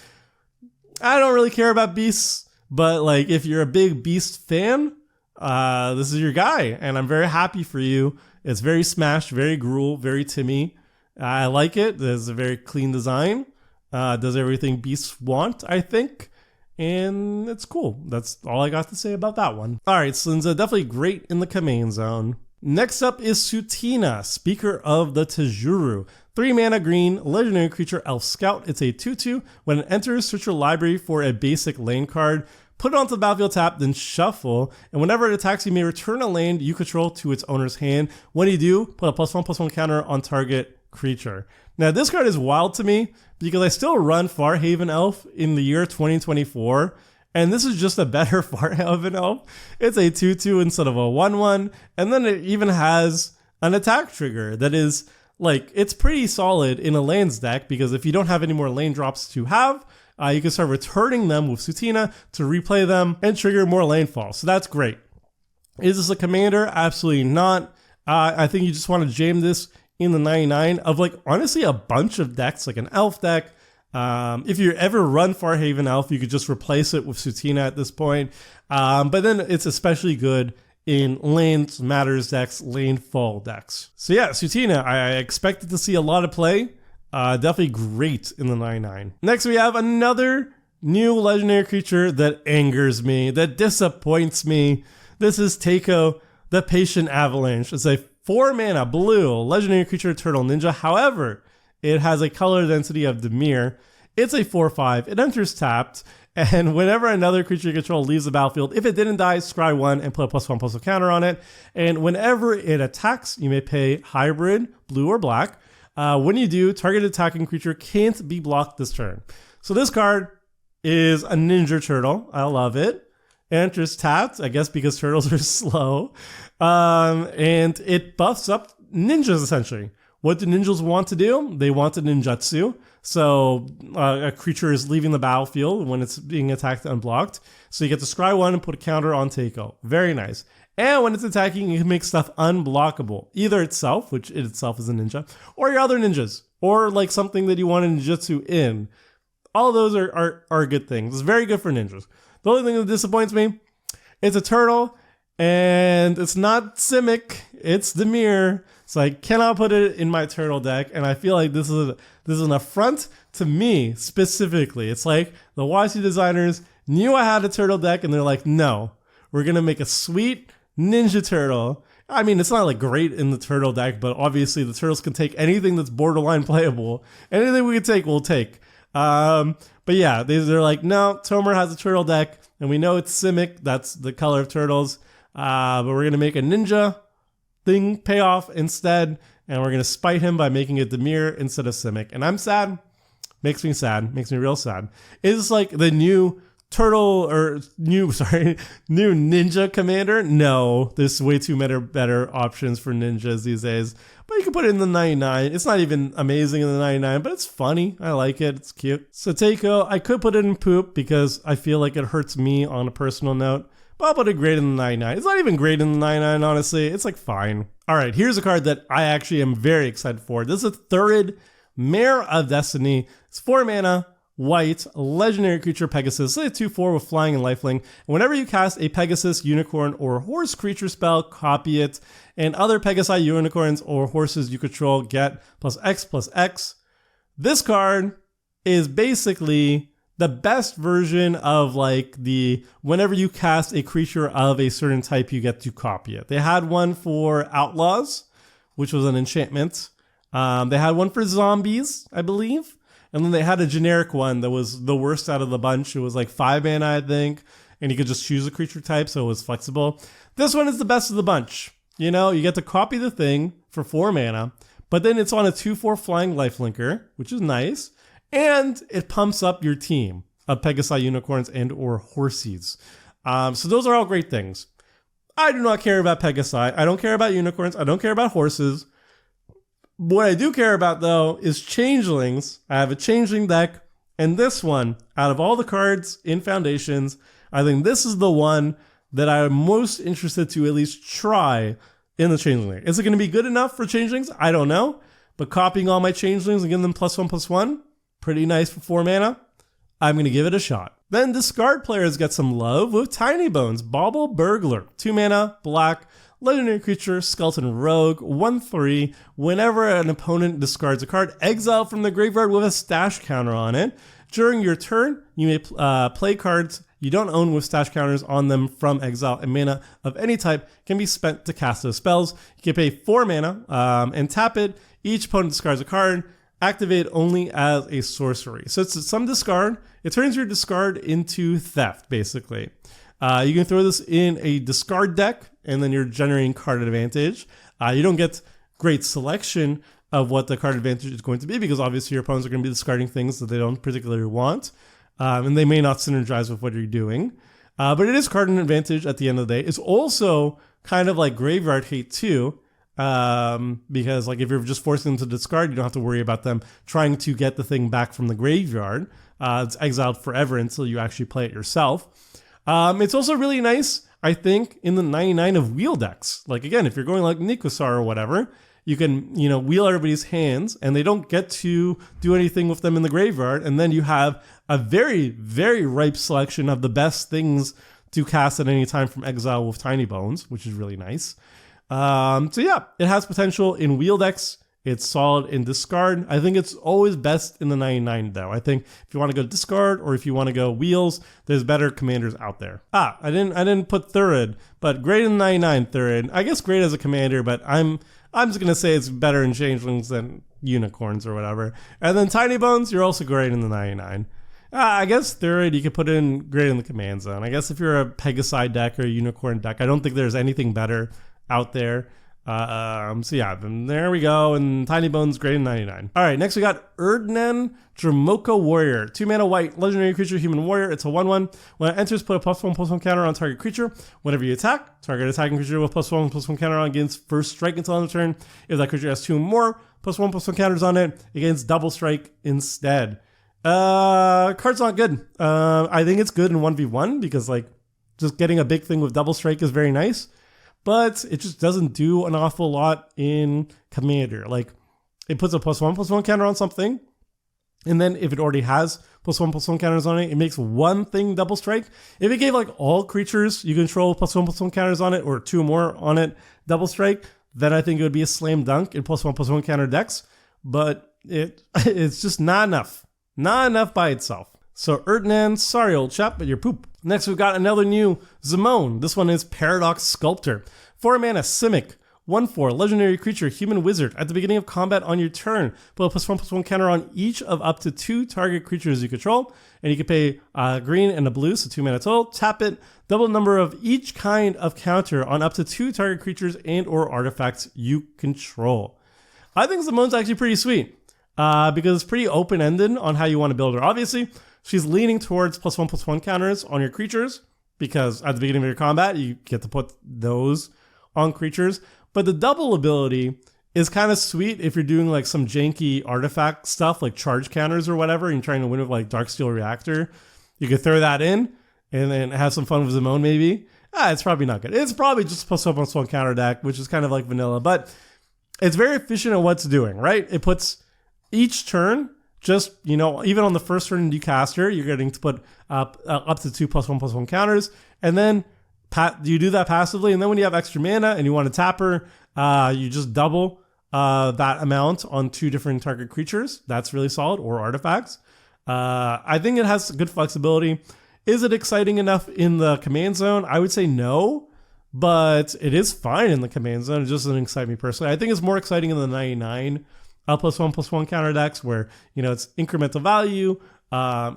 I don't really care about beasts, but like if you're a big beast fan, this is your guy, and I'm very happy for you. It's very Smash, very Gruul, very Timmy. I like it. There's a very clean design. Does everything beasts want, I think. And it's cool. That's all I got to say about that one. All right, Slinza, definitely great in the command zone. Next up is Sutina, Speaker of the Tajuru. 3 mana green, legendary creature, Elf Scout. It's a 2/2. When it enters, search your library for a basic lane card, put it onto the battlefield tap, then shuffle. And whenever it attacks, you may return a land you control to its owner's hand. When you do, put a +1/+1 counter on target creature. Now, this card is wild to me because I still run Farhaven Elf in the year 2024. And this is just a better Farhaven Elf. It's a 2/2 instead of a 1/1. And then it even has an attack trigger that is like, it's pretty solid in a lands deck, because if you don't have any more lane drops to have, you can start returning them with Sutina to replay them and trigger more landfall. So that's great. Is this a commander? Absolutely not. I think you just want to jam this in the 99 of like, honestly, a bunch of decks, like an elf deck. If you ever run Farhaven Elf, you could just replace it with Sutina at this point. But then it's especially good in Lanes Matters decks, Lane Fall decks. So yeah, Sutina, I expected to see a lot of play. Definitely great in the 99. Next, we have another new legendary creature that angers me, that disappoints me. This is Teiko, the Patient Avalanche. It's a 4 mana blue legendary creature, Turtle Ninja. However, it has a color density of Dimir. It's a 4/5. It enters tapped, and whenever another creature you control leaves the battlefield, if it didn't die, scry 1 and put a +1/+1 counter on it. And whenever it attacks, you may pay hybrid, blue or black. When you do, target attacking creature can't be blocked this turn. So this card is a Ninja Turtle. I love it. It enters tapped, I guess because turtles are slow. And it buffs up ninjas essentially. What do ninjas want to do? They want a ninjutsu. So a creature is leaving the battlefield when it's being attacked unblocked. So you get to scry 1 and put a counter on Teiko. Very nice. And when it's attacking, you can make stuff unblockable. Either itself, which it itself is a ninja, or your other ninjas, or like something that you want a ninjutsu in. All of those are good things. It's very good for ninjas. The only thing that disappoints me, it's a turtle, and it's not Simic, it's Dimir. So I cannot put it in my turtle deck, and I feel like this is an affront to me specifically. It's like the YC designers knew I had a turtle deck, and they're like, no, we're gonna make a sweet Ninja Turtle. I mean, it's not like great in the turtle deck, but obviously the turtles can take anything that's borderline playable. Anything we can take, we'll take. But yeah, they're like, no, Tomer has a turtle deck, and we know it's Simic, that's the color of turtles, but we're going to make a ninja thing pay off instead, and we're going to spite him by making it Dimir instead of Simic. And I'm sad. Makes me sad. Makes me real sad. It's like the new turtle, or new ninja commander. No, there's way too many better options for ninjas these days. But you can put it in the 99. It's not even amazing in the 99, but it's funny. I like it. It's cute. So Teiko, I could put it in poop because I feel like it hurts me on a personal note. But I'll put it great in the 99. It's not even great in the 99, honestly. It's like fine. All right, here's a card that I actually am very excited for. This is a Thurid Mare of Destiny. It's 4 mana. White, legendary creature Pegasus, it's a 2/4 with flying and lifelink. And whenever you cast a Pegasus, unicorn, or horse creature spell, copy it. And other Pegasi, unicorns, or horses you control get +X/+X. This card is basically the best version of like the whenever you cast a creature of a certain type, you get to copy it. They had one for Outlaws, which was an enchantment. They had one for zombies, I believe. And then they had a generic one that was the worst out of the bunch. It was like 5 mana, I think. And you could just choose a creature type, so it was flexible. This one is the best of the bunch. You know, you get to copy the thing for 4 mana, but then it's on a 2/4 flying lifelinker, which is nice. And it pumps up your team of Pegasi, unicorns, and or horses. So those are all great things. I do not care about Pegasi. I don't care about unicorns. I don't care about horses. What I do care about, though, is changelings. I have a changeling deck, and this one, out of all the cards in Foundations, I think this is the one that I'm most interested to at least try in the changeling. Is it going to be good enough for changelings? I don't know. But copying all my changelings and giving them +1/+1, pretty nice for 4 mana. I'm going to give it a shot. Then discard players get some love with Tiny Bones, Bauble Burglar, 2 mana, black, legendary creature, Skeleton Rogue, 1/3. Whenever an opponent discards a card, exile from the graveyard with a stash counter on it. During your turn, you may play cards you don't own with stash counters on them from exile, and mana of any type can be spent to cast those spells. You can pay 4 mana and tap it. Each opponent discards a card. Activate only as a sorcery. So it's some discard. It turns your discard into theft, basically. You can throw this in a discard deck, and then you're generating card advantage. You don't get great selection of what the card advantage is going to be, because obviously your opponents are going to be discarding things that they don't particularly want, and they may not synergize with what you're doing. But it is card advantage at the end of the day. It's also kind of like graveyard hate too, because like if you're just forcing them to discard, you don't have to worry about them trying to get the thing back from the graveyard. It's exiled forever until you actually play it yourself. It's also really nice, I think, in the 99 of wheel decks. Like again, if you're going like Nikusar or whatever, you can, wheel everybody's hands and they don't get to do anything with them in the graveyard. And then you have a very, very ripe selection of the best things to cast at any time from exile with Tiny Bones, which is really nice. So yeah, it has potential in wheel decks. It's solid in discard. I think it's always best in the 99 though. I think if you want to go discard or if you want to go wheels, there's better commanders out there. I didn't put Thurid, but great in the 99 Thurid. I guess great as a commander, but I'm just gonna say it's better in changelings than unicorns or whatever. And then Tiny Bones, you're also great in the 99. I guess third, you could put in great in the command zone. I guess if you're a Pegasi deck or a unicorn deck, I don't think there's anything better out there. So yeah, then there we go. And Tiny Bones, great in 99. All right, next we got Erdnen Dramoka Warrior. 2 mana white, legendary creature, human warrior. It's a 1/1. When it enters, put a +1/+1 counter on target creature. Whenever you attack, target attacking creature with +1/+1 counter on gains first strike until end of turn. If that creature has 2 more +1/+1 counters on it, it gains double strike instead. Card's not good. I think it's good in 1v1 because like just getting a big thing with double strike is very nice, but it just doesn't do an awful lot in Commander. Like it puts a +1/+1 counter on something, and then if it already has +1/+1 counters on it, it makes one thing double strike. If it gave like all creatures you control +1/+1 counters on it, or 2 more on it double strike, then I think it would be a slam dunk in +1/+1 counter decks. But it's just not enough. Not enough by itself. So Erdnan, sorry old chap, but you're poop. Next we've got another new Zimone. This one is Paradox Sculptor. 4 mana, Simic. 1/4, legendary creature, human wizard. At the beginning of combat on your turn, put a +1/+1 counter on each of up to 2 target creatures you control. And you can pay a green and a blue, so 2 mana total. Tap it, double the number of each kind of counter on up to 2 target creatures and or artifacts you control. I think Zimone's actually pretty sweet. Because it's pretty open-ended on how you want to build her. Obviously, she's leaning towards +1/+1 counters on your creatures, because at the beginning of your combat, you get to put those on creatures. But the double ability is kind of sweet if you're doing like some janky artifact stuff, like charge counters or whatever, and you're trying to win with like Darksteel Reactor. You could throw that in, and then have some fun with Zimone maybe. It's probably not good. It's probably just a +1/+1 counter deck, which is kind of like vanilla, but it's very efficient at what it's doing, right? It puts each turn, just, you know, even on the first turn you cast her, you're getting to put up to 2 +1/+1 counters, and then you do that passively, and then when you have extra mana and you want to tap her, you just double that amount on 2 different target creatures. That's really solid, or artifacts. I think it has good flexibility. Is it exciting enough in the command zone? I would say no, but it is fine in the command zone. It just doesn't excite me personally. I think it's more exciting in the 99 +1/+1 counter decks where, you know, it's incremental value,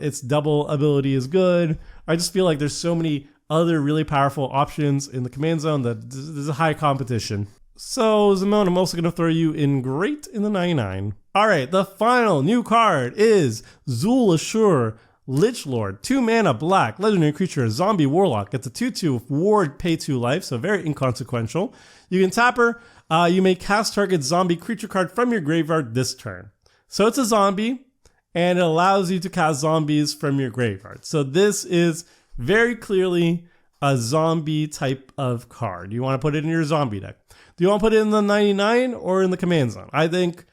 its double ability is good. I just feel like there's so many other really powerful options in the command zone that there's a high competition. So Zimone, I'm also going to throw you in great in the 99. All right, the final new card is Zul Ashur Lichlord. 2 mana, black, legendary creature, zombie warlock. It's a 2/2 with ward, pay 2 life, so very inconsequential. You can tap her. You may cast target zombie creature card from your graveyard this turn. So it's a zombie, and it allows you to cast zombies from your graveyard. So this is very clearly a zombie type of card. You want to put it in your zombie deck. Do you want to put it in the 99 or in the command zone? I think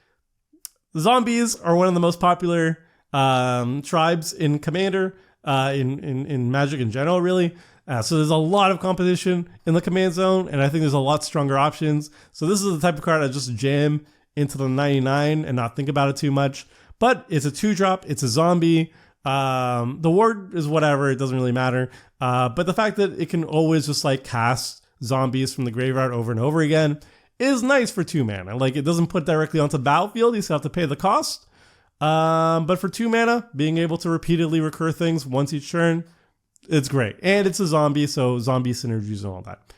zombies are one of the most popular tribes in Commander, in Magic in general, really. So there's a lot of competition in the command zone, and I think there's a lot stronger options. So this is the type of card I just jam into the 99 and not think about it too much. But it's a 2-drop, it's a zombie. The ward is whatever, it doesn't really matter. But the fact that it can always just like cast zombies from the graveyard over and over again is nice for 2 mana. Like, it doesn't put directly onto the battlefield, you still have to pay the cost. But for 2 mana, being able to repeatedly recur things once each turn, it's great. And it's a zombie, so zombie synergies and all that.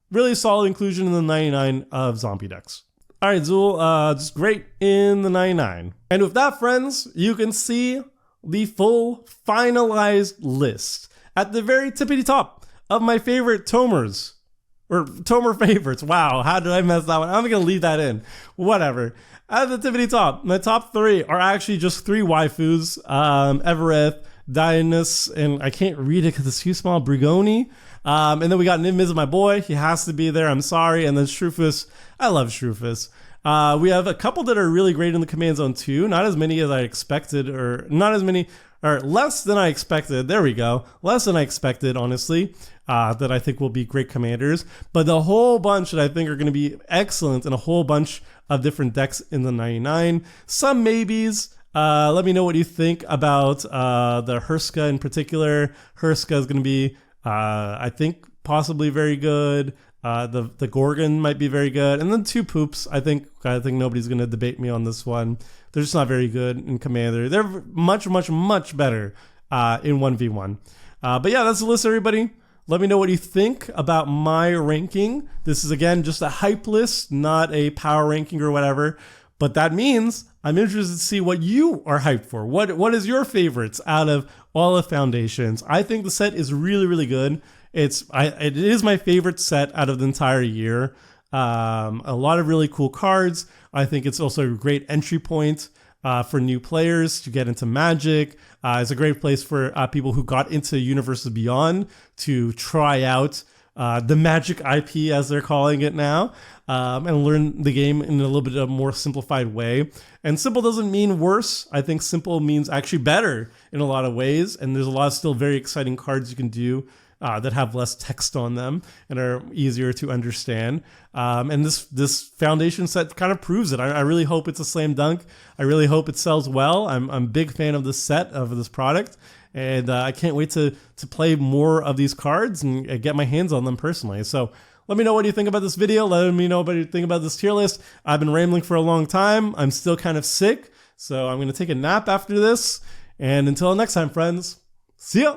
Really solid inclusion in the 99 of zombie decks. All right, Zul, just great in the 99. And with that, friends, you can see the full finalized list at the very tippity top of my favorite Tomers. Or Tomer favorites. Wow, how did I mess that one? I'm going to leave that in. Whatever. At the tippity top, my top 3 are actually just 3 waifus. Evereth, Dionysus, and I can't read it because it's too small, Brigoni. And then we got Niv Miz, my boy. He has to be there. I'm sorry. And then Shrufus. I love Shrufus. We have a couple that are really great in the command zone too. Not as many as I expected, or not as many, or less than I expected. There we go. Less than I expected, honestly, that I think will be great commanders. But the whole bunch that I think are going to be excellent in a whole bunch of different decks in the 99. Some maybes. Let me know what you think about the Hurska in particular. Hurska is going to be, I think, possibly very good. The Gorgon might be very good, and then 2 Poops. I think nobody's gonna debate me on this one. They're just not very good in Commander. They're much better in 1v1. But yeah, that's the list, everybody. Let me know what you think about my ranking. This is, again, just a hype list, not a power ranking or whatever. But that means I'm interested to see what you are hyped for. What is your favorites out of all of Foundations? I think the set is really good. It is my favorite set out of the entire year. A lot of really cool cards. I think it's also a great entry point for new players to get into Magic. It's a great place for people who got into Universes Beyond to try out the Magic IP, as they're calling it now, and learn the game in a little bit of a more simplified way. And simple doesn't mean worse. I think simple means actually better in a lot of ways. And there's a lot of still very exciting cards you can do that have less text on them and are easier to understand. And this Foundation set kind of proves it. I really hope it's a slam dunk. I really hope it sells well. I'm a big fan of this set, of this product. And I can't wait to play more of these cards and get my hands on them personally. So let me know what you think about this video. Let me know what you think about this tier list. I've been rambling for a long time. I'm still kind of sick. So I'm going to take a nap after this. And until next time, friends, see ya.